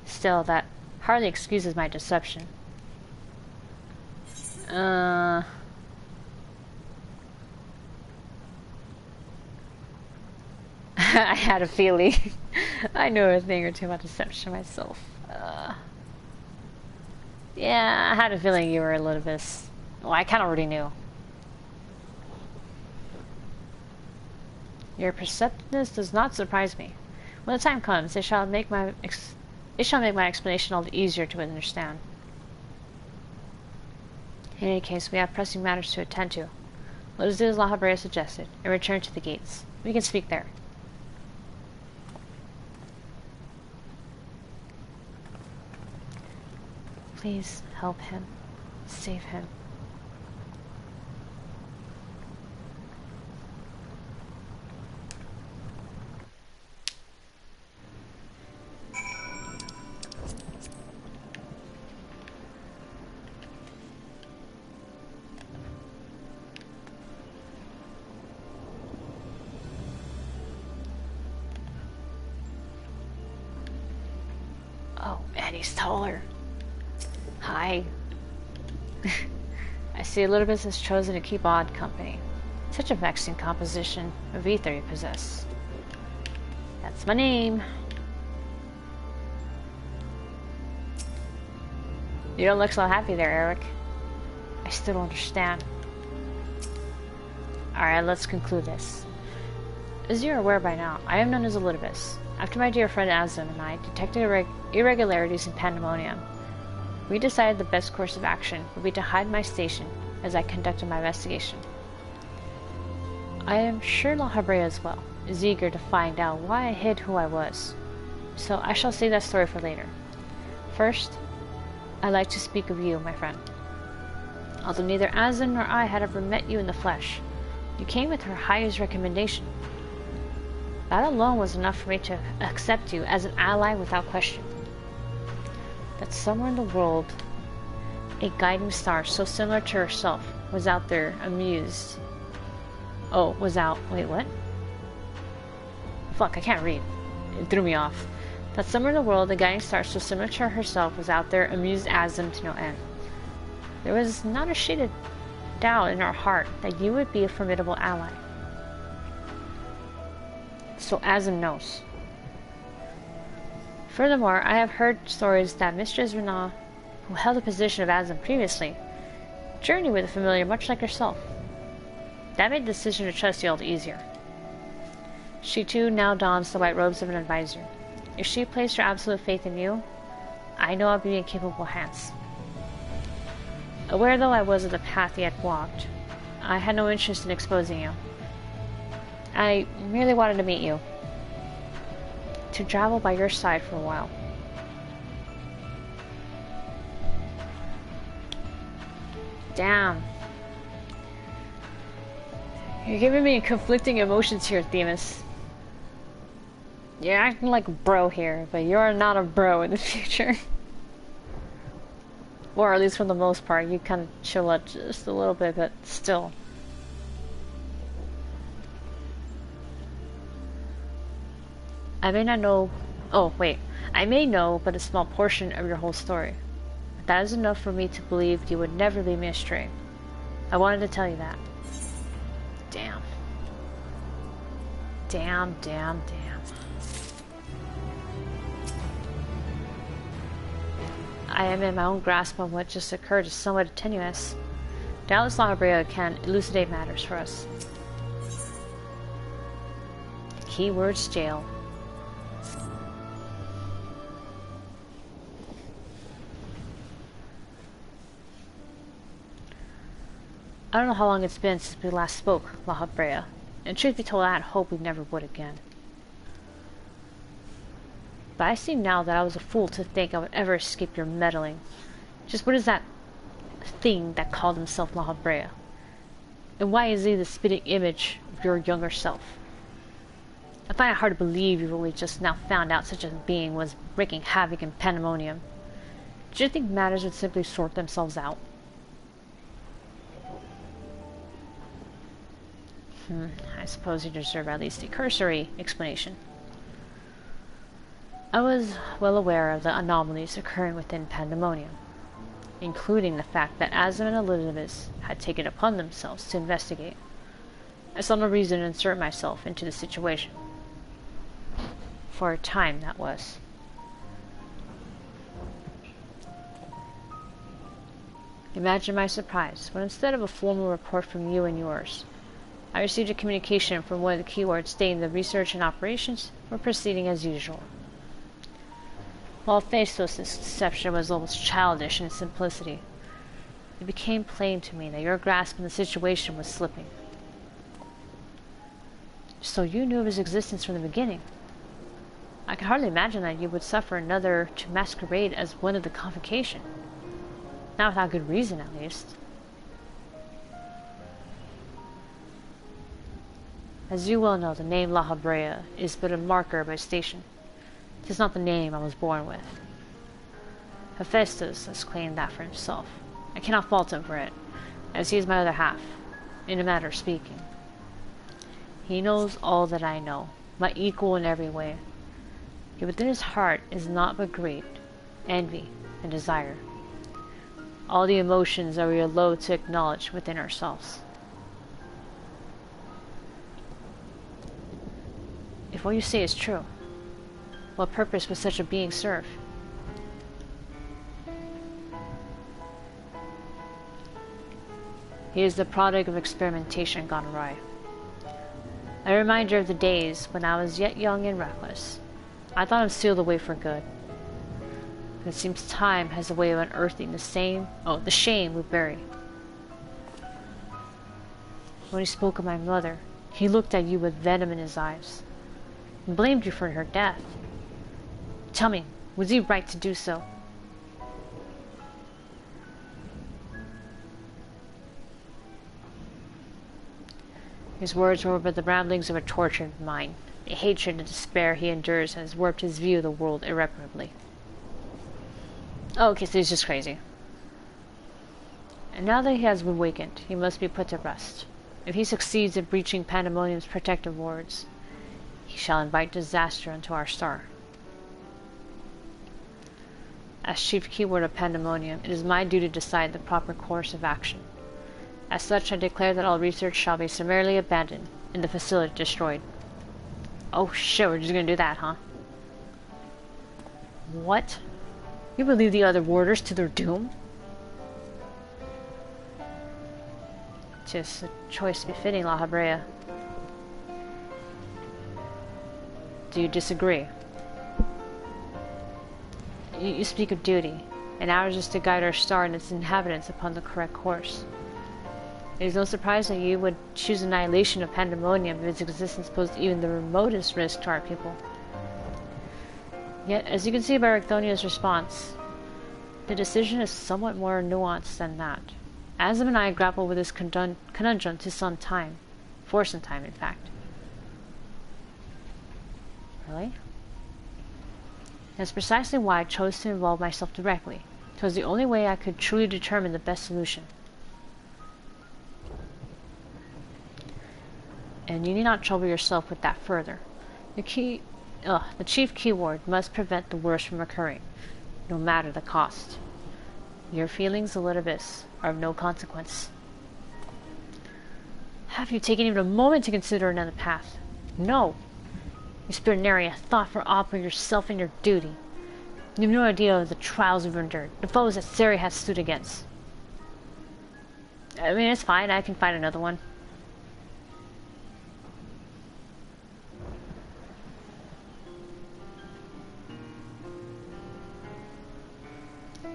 Still, that hardly excuses my deception. I had a feeling. I know a thing or two about deception myself. Yeah, I had a feeling you were Elidibus. Well, I kind of already knew. Your perceptiveness does not surprise me. When the time comes, it shall make my explanation all the easier to understand. In any case, we have pressing matters to attend to. Let us do as La Habrea suggested, and return to the gates. We can speak there. Please help him. Save him. Oh, and he's taller. Hi. I see Elizabeth has chosen to keep odd company. Such a vexing composition of ether you possess. That's my name. You don't look so happy there, Eric. I still don't understand. Alright, let's conclude this. As you are aware by now, I am known as Elizabeth. After my dear friend Azim and I detected irregularities in Pandemonium, we decided the best course of action would be to hide my station as I conducted my investigation. I am sure La Habrea as well is eager to find out why I hid who I was, so I shall save that story for later. First, I'd like to speak of you, my friend. Although neither Azim nor I had ever met you in the flesh, you came with her highest recommendation. That alone was enough for me to accept you as an ally without question. That somewhere in the world, a guiding star so similar to herself was out there amused. Oh, was out. Wait, what? Fuck, I can't read. It threw me off. That somewhere in the world, a guiding star so similar to herself was out there amused Azim to no end. There was not a shade of doubt in our heart that you would be a formidable ally. So Azim knows. Furthermore, I have heard stories that Mistress Renat, who held the position of Azim previously, journeyed with a familiar much like herself. That made the decision to trust you all the easier. She too now dons the white robes of an advisor. If she placed her absolute faith in you, I know I'll be in capable hands. Aware though I was of the path he had walked, I had no interest in exposing you. I merely wanted to meet you, to travel by your side for a while. Damn. You're giving me conflicting emotions here, Themis. You're acting like a bro here, but you're not a bro in the future. Or at least for the most part, you kind of chill out just a little bit, but still. I may not know... Oh, wait. I may know but a small portion of your whole story. But that is enough for me to believe you would never lead me astray. I wanted to tell you that. Damn. Damn. I am in my own grasp on what just occurred is somewhat tenuous. Doubtless La Habrea can elucidate matters for us. Keyword's jail. I don't know how long it's been since we last spoke, La Habrea, and truth be told, I had hoped we never would again. But I see now that I was a fool to think I would ever escape your meddling. Just what is that thing that called himself La Habrea? And why is he the spitting image of your younger self? I find it hard to believe you really just now found out such a being was wreaking havoc in Pandemonium. Do you think matters would simply sort themselves out? I suppose you deserve at least a cursory explanation. I was well aware of the anomalies occurring within Pandemonium, including the fact that Azim and Elizabeth had taken it upon themselves to investigate. I saw no reason to insert myself into the situation. For a time, that was. Imagine my surprise when instead of a formal report from you and yours, I received a communication from one of the keywords stating the research and operations were proceeding as usual. While Abyssos' deception was almost childish in its simplicity, it became plain to me that your grasp on the situation was slipping. So you knew of his existence from the beginning. I could hardly imagine that you would suffer another to masquerade as one of the convocation. Not without good reason, at least. As you well know, the name La Habrea is but a marker of my station. 'Tis not the name I was born with. Hesperos has claimed that for himself. I cannot fault him for it, as he is my other half, in a matter of speaking. He knows all that I know, my equal in every way. Yet within his heart is naught but greed, envy, and desire. all the emotions that we are loath to acknowledge within ourselves. If what you say is true, what purpose would such a being serve? He is the product of experimentation gone awry. A reminder of the days when I was yet young and reckless. I thought him sealed away for good. But it seems time has a way of unearthing the shame we bury. When he spoke of my mother, he looked at you with venom in his eyes, and blamed you for her death. Tell me, was he right to do so? His words were but the ramblings of a tortured mind. The hatred and despair he endures has warped his view of the world irreparably. Oh, okay, so he's just crazy. And now that he has awakened, he must be put to rest. If he succeeds in breaching Pandemonium's protective wards, he shall invite disaster into our star. As chief keyword of Pandemonium, it is my duty to decide the proper course of action. As such, I declare that all research shall be summarily abandoned and the facility destroyed. Oh shit, we're just gonna do that, huh? What? You would leave the other warders to their doom? Just a choice befitting La Habrea. Do you disagree? You speak of duty, and ours is to guide our star and its inhabitants upon the correct course. It is no surprise that you would choose annihilation of Pandemonium if its existence posed even the remotest risk to our people. Yet, as you can see by Ericthonios' response, the decision is somewhat more nuanced than that. Asm and I grapple with this conundrum for some time, in fact. Really? That's precisely why I chose to involve myself directly. It was the only way I could truly determine the best solution. And you need not trouble yourself with that further. The chief keyword must prevent the worst from occurring, no matter the cost. Your feelings, Elidibus, are of no consequence. Have you taken even a moment to consider another path? No. You spared nary a thought for aught but yourself and your duty. You have no idea of the trials you've endured, the foes that Sari has stood against. I mean, it's fine, I can find another one.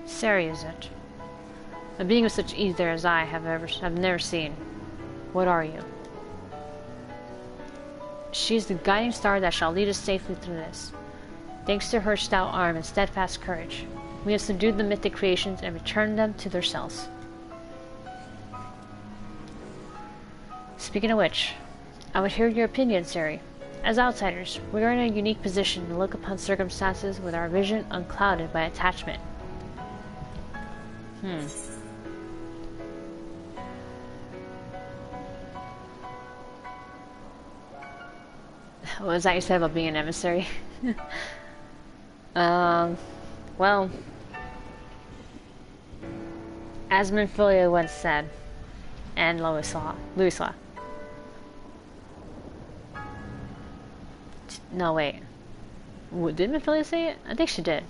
Sari is it? A being of such ether as I have never seen. What are you? She is the guiding star that shall lead us safely through this. Thanks to her stout arm and steadfast courage, we have subdued the mythic creations and returned them to their cells. Speaking of which, I would hear your opinion, Sari. As outsiders, we are in a unique position to look upon circumstances with our vision unclouded by attachment. What was that you said about being an emissary? Well, as Minfilia once said, and Louisa. No, wait. Did Minfilia say it? I think she did.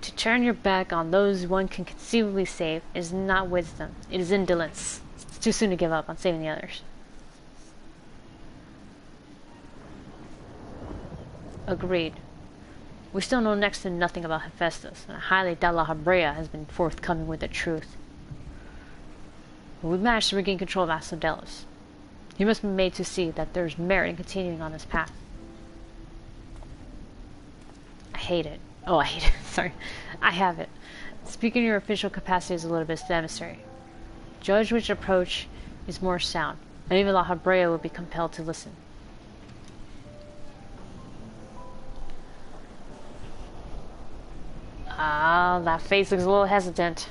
To turn your back on those one can conceivably save is not wisdom. It is indolence. It's too soon to give up on saving the others. Agreed. We still know next to nothing about Hesperos, and I highly doubt La Habrea has been forthcoming with the truth. But we've managed to regain control of Asphodelos. He must be made to see that there is merit in continuing on this path. I hate it. Oh, I hate it. Sorry. I have it. Speak in your official capacity as Elidibus the emissary. Judge which approach is more sound, and even La Habrea will be compelled to listen. Ah, that face looks a little hesitant.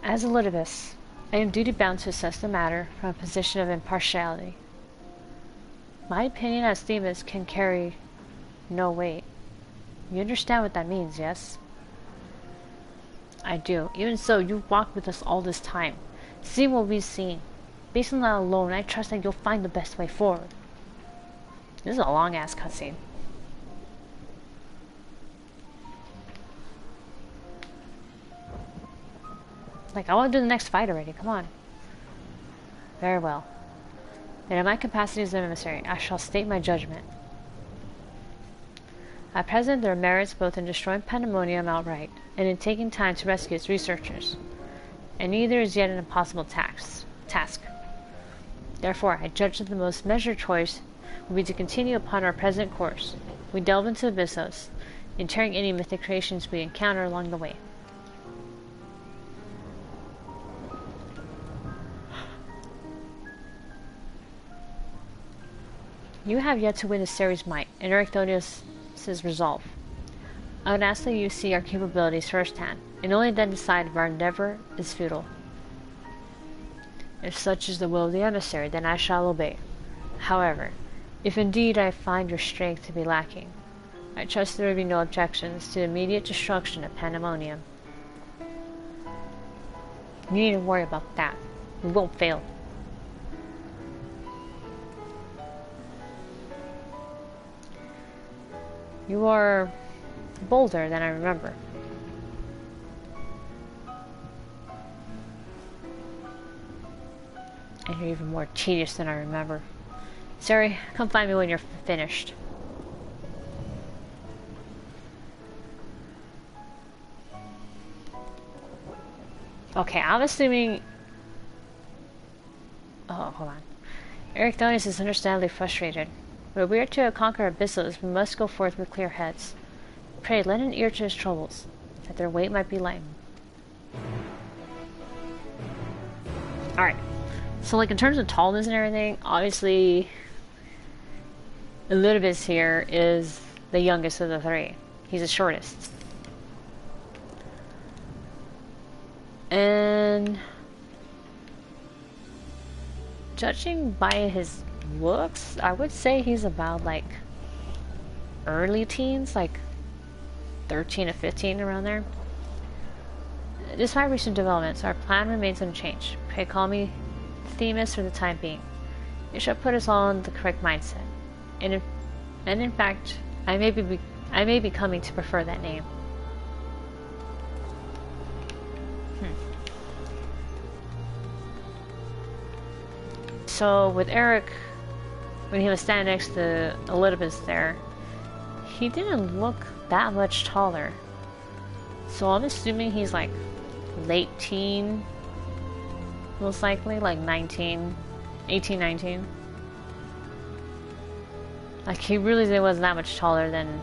As Elidibus, I am duty-bound to assess the matter from a position of impartiality. My opinion as Themis can carry no weight. You understand what that means, yes? I do. Even so, you've walked with us all this time. See what we've seen. Based on that alone, I trust that you'll find the best way forward. This is a long-ass cutscene. Like, I want to do the next fight already. Come on. Very well. Then in my capacity as an emissary, I shall state my judgment. At present, there are merits both in destroying Pandemonium outright and in taking time to rescue its researchers, and neither is yet an impossible task. Therefore, I judge that the most measured choice will be to continue upon our present course. We delve into Abyssos, interring any mythic creations we encounter along the way. You have yet to witness Ceres' might and Ericthonios' resolve. I would ask that you see our capabilities firsthand, and only then decide if our endeavor is futile. If such is the will of the emissary, then I shall obey. However, if indeed I find your strength to be lacking, I trust there will be no objections to the immediate destruction of Pandemonium. You needn't worry about that. We won't fail. You are bolder than I remember. And you're even more tedious than I remember. Sari, come find me when you're finished. Okay, I'm assuming... Oh, hold on. Ericthonios is understandably frustrated. But if we are to conquer Abyssos, we must go forth with clear heads. Pray, lend an ear to his troubles, that their weight might be lightened. Alright. So, like, in terms of tallness and everything, obviously... Elidibus here is the youngest of the three. He's the shortest. And... judging by his looks, I would say he's about, like, early teens, like 13 to 15, around there. Despite recent developments, our plan remains unchanged. Pray call me Themis for the time being. It shall put us all in the correct mindset. And in fact, I may be coming to prefer that name. So with Eric, when he was standing next to Elidibus there, he didn't look that much taller. So I'm assuming he's like late teen, most likely, like 18, 19. Like, he really wasn't that much taller than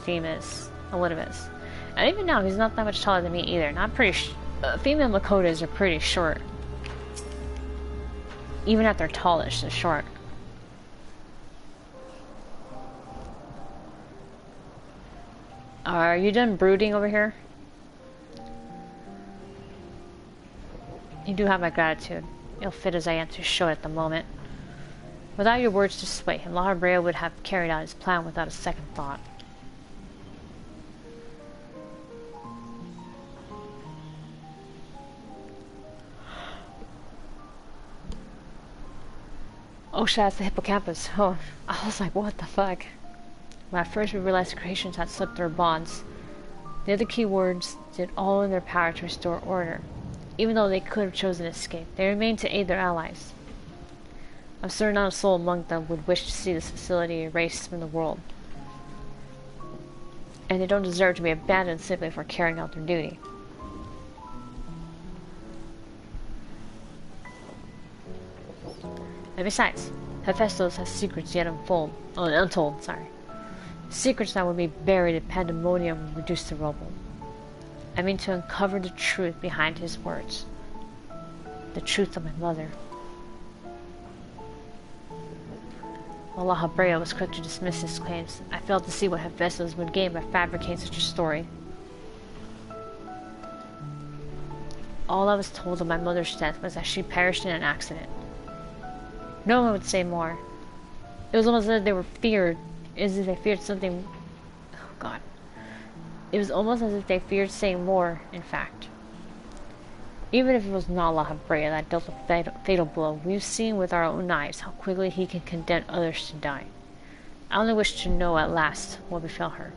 Themis, Elidibus. And even now, he's not that much taller than me either. Not pretty female Makotas are pretty short. Even at their tallest, they're short. Are you done brooding over here? You do have my gratitude. Ill fit as I am to show it at the moment. Without your words to sway him, La Habrea would have carried out his plan without a second thought. Oh shit, that's the hippocampus. Oh, I was like, what the fuck? When at first we realized the creations had slipped their bonds, the other keywords did all in their power to restore order. Even though they could have chosen escape, they remained to aid their allies. I'm certain not a soul among them would wish to see this facility erased from the world. And they don't deserve to be abandoned simply for carrying out their duty. And besides, Hesperos has secrets yet untold, sorry. Secrets that will be buried in Pandemonium and reduced to rubble. I mean to uncover the truth behind his words. The truth of my mother. While La Habrea was quick to dismiss his claims, I failed to see what Abyssos would gain by fabricating such a story. all I was told of my mother's death was that she perished in an accident. No one would say more. It was almost as if they were feared, as if they feared something. Oh God. It was almost as if they feared saying more, in fact. Even if it was not La Habrea that dealt the fatal blow, we've seen with our own eyes how quickly he can condemn others to die. I only wish to know at last what befell her.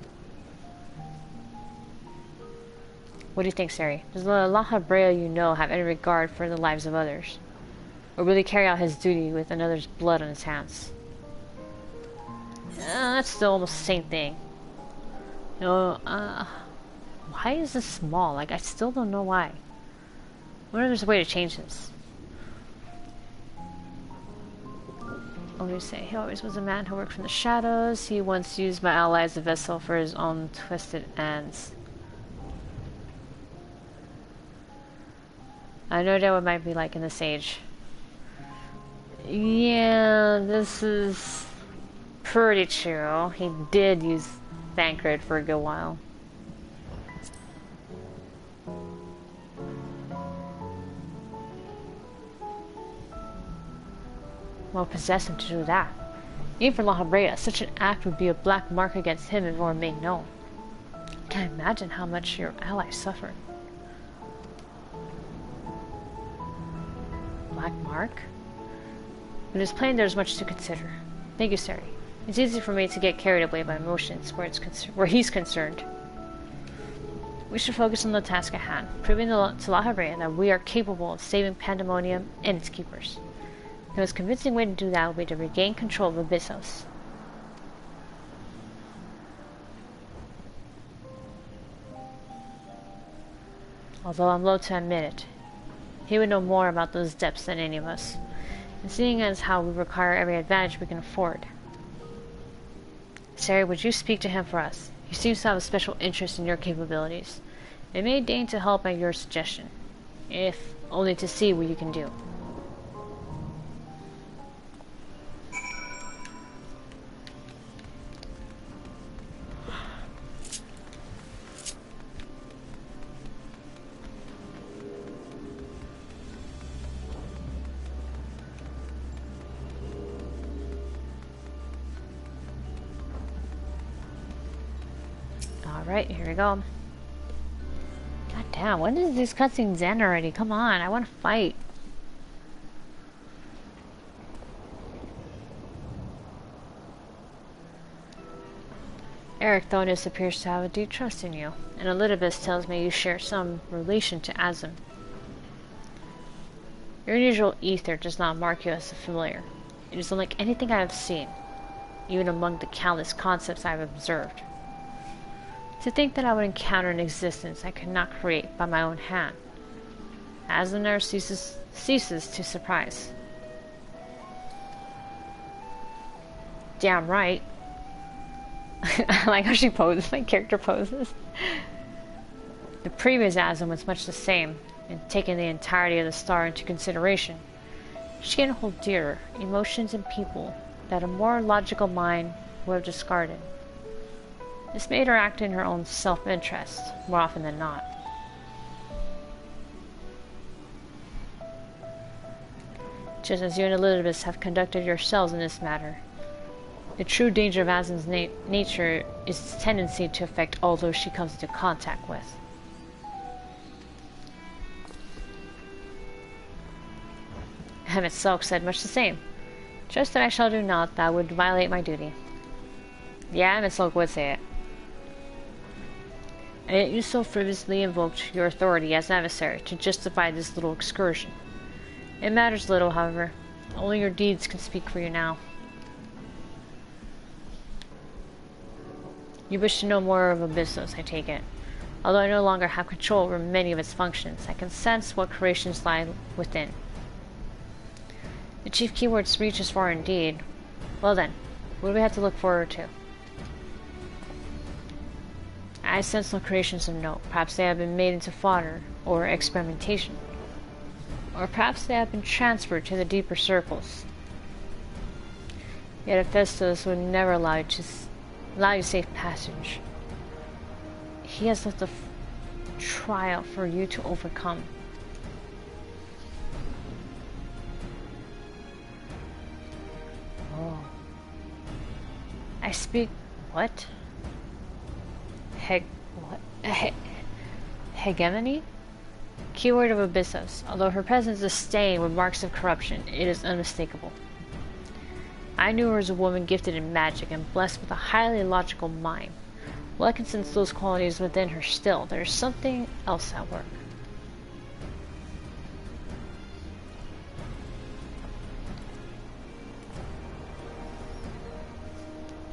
What do you think, Sari? Does the La Habrea you know have any regard for the lives of others? Or will he carry out his duty with another's blood on his hands? That's still almost the same thing. Why is this small? Like, I still don't know why. I wonder if there's a way to change this. What do you say? He always was a man who worked from the shadows. He once used my ally as a vessel for his own twisted ends. I no idea what it might be like in this age. Yeah, this is pretty true. He did use Thancred for a good while. What possessed him to do that? Even for La Habrea, such an act would be a black mark against him if it were made known. I can't imagine how much your ally suffered. Black mark? It is plain there's much to consider. Thank you, Sari. It's easy for me to get carried away by emotions where he's concerned. We should focus on the task at hand, proving to La Habrea that we are capable of saving Pandemonium and its keepers. The most convincing way to do that would be to regain control of Abyssos. Although I'm loath to admit it, he would know more about those depths than any of us, and seeing as how we require every advantage we can afford. Sari, would you speak to him for us? He seems to have a special interest in your capabilities. It may deign to help at your suggestion, if only to see what you can do. Alright, here we go. God damn, when is this cutscenes end already? Come on, I want to fight. Ericthonios appears to have a deep trust in you, and Elidibus tells me you share some relation to Azim. Your unusual ether does not mark you as a familiar. It is unlike anything I have seen, even among the countless concepts I have observed. To think that I would encounter an existence I could not create by my own hand. Azim never ceases to surprise. Damn right. I like how she poses, my character poses. The previous Azim was much the same, and taking the entirety of the star into consideration, she can hold dear emotions and people that a more logical mind would have discarded. This made her act in her own self-interest, more often than not. Just as you and Elidibus have conducted yourselves in this matter, the true danger of Azim's nature is its tendency to affect all those she comes into contact with. Hesperos said much the same. Just that I shall do naught that would violate my duty. Yeah, Hesperos would say it. And yet you so frivolously invoked your authority as an adversary to justify this little excursion. It matters little, however. Only your deeds can speak for you now. You wish to know more of Abyssos, I take it. Although I no longer have control over many of its functions, I can sense what creations lie within. The chief keywords reach as far indeed. Well then, what do we have to look forward to? I sense no creations of note. Perhaps they have been made into fodder, or experimentation. Or perhaps they have been transferred to the deeper circles. Yet Hesperos would never allow you safe passage. He has left a trial for you to overcome. speak... What? What? Hegemony? Keyword of Abyssos. Although her presence is stained with marks of corruption, it is unmistakable. I knew her as a woman gifted in magic and blessed with a highly logical mind. Well, I can sense those qualities within her still. There is something else at work.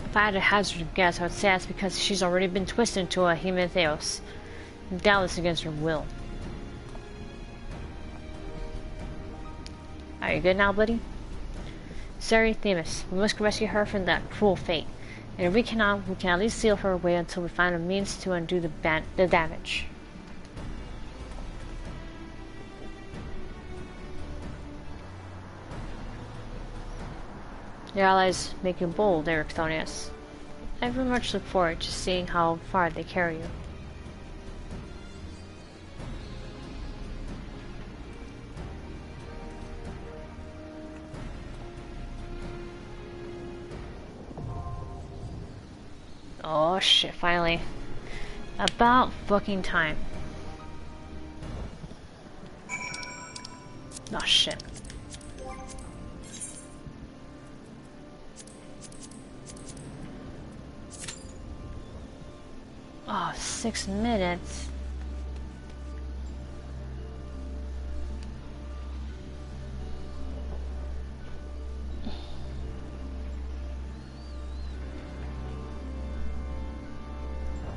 If I had a hazard guess, I would say it's because she's already been twisted into a Ericthonios, doubtless against her will. Are you good now, buddy? Sorry, Themis. We must rescue her from that cruel fate. And if we cannot, we can at least seal her away until we find a means to undo the damage. Your allies make you bold, Ericthonios. I very much look forward to seeing how far they carry you. Oh shit, finally. About fucking time. Oh shit. Oh, 6 minutes.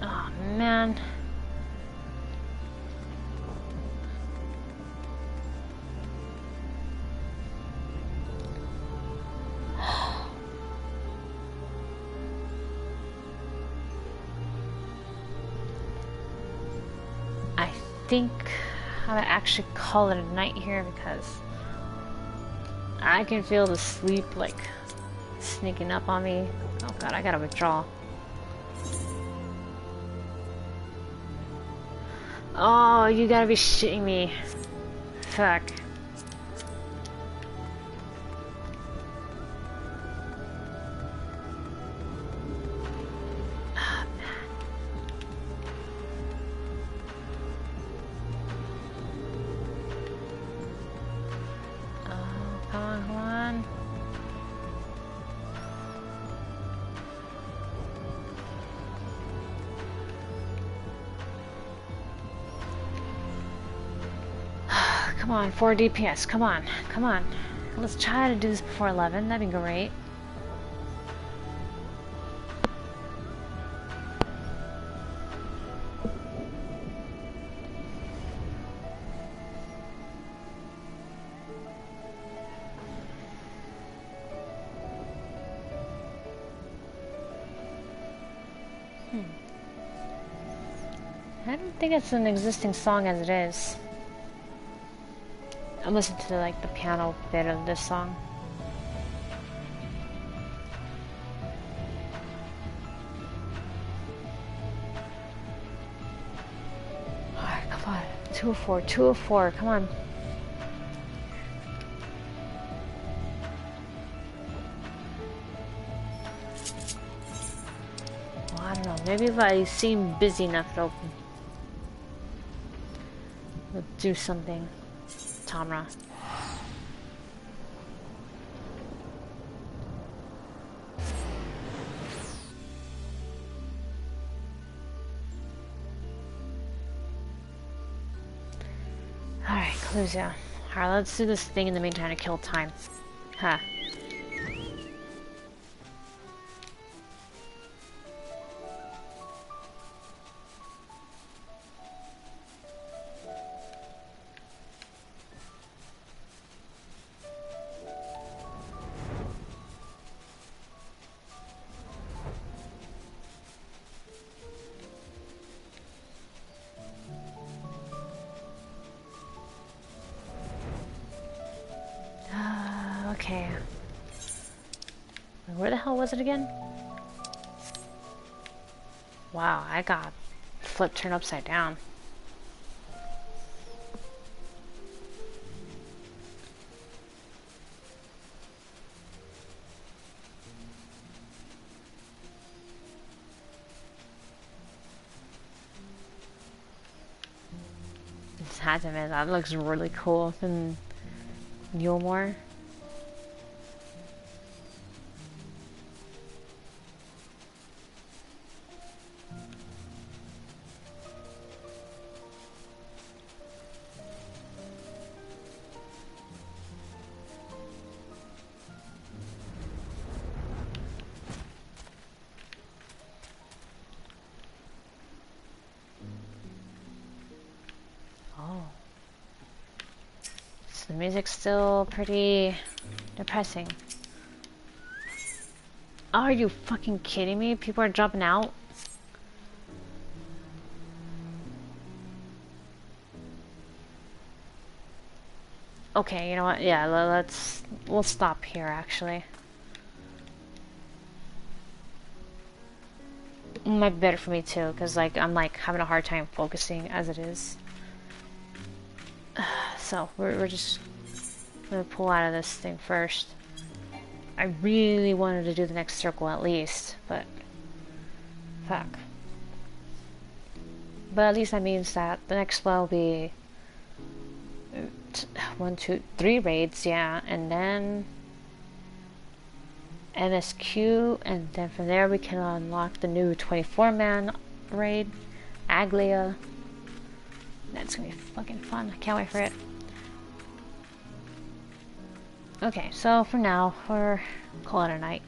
Oh, man. I think I'm gonna actually call it a night here because I can feel the sleep like sneaking up on me. Oh god, I gotta withdraw. Oh, you gotta be shitting me. Fuck. Come on, 4 DPS, come on, come on. Let's try to do this before 11, that'd be great. I don't think it's an existing song as it is. I'm listening to like the piano bit of this song. Alright, come on. 204, 204, come on. Well, I don't know. Maybe if I seem busy enough, it'll do something. Tamra. Alright, Clusia. Alright, let's do this thing in the meantime to kill time. Huh. Okay. Where the hell was it again? Wow, I got flipped turned upside down. Just had to admit, that looks really cool than Mulemore. The music's still pretty depressing. Are you fucking kidding me? People are jumping out? Okay, you know what? Yeah, we'll stop here actually. It might be better for me too, because like I'm like having a hard time focusing as it is. So we're just gonna pull out of this thing first. I really wanted to do the next circle at least, but fuck. But at least that means that the next spell will be 1, 2, 3 raids, yeah, and then NSQ, and then from there we can unlock the new 24-man raid, Aglia. That's gonna be fucking fun. I can't wait for it. Okay, so for now, we're calling it a night.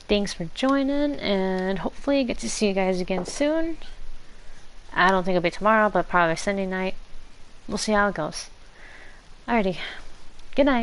Thanks for joining, and hopefully get to see you guys again soon. I don't think it'll be tomorrow, but probably Sunday night. We'll see how it goes. Alrighty. Good night.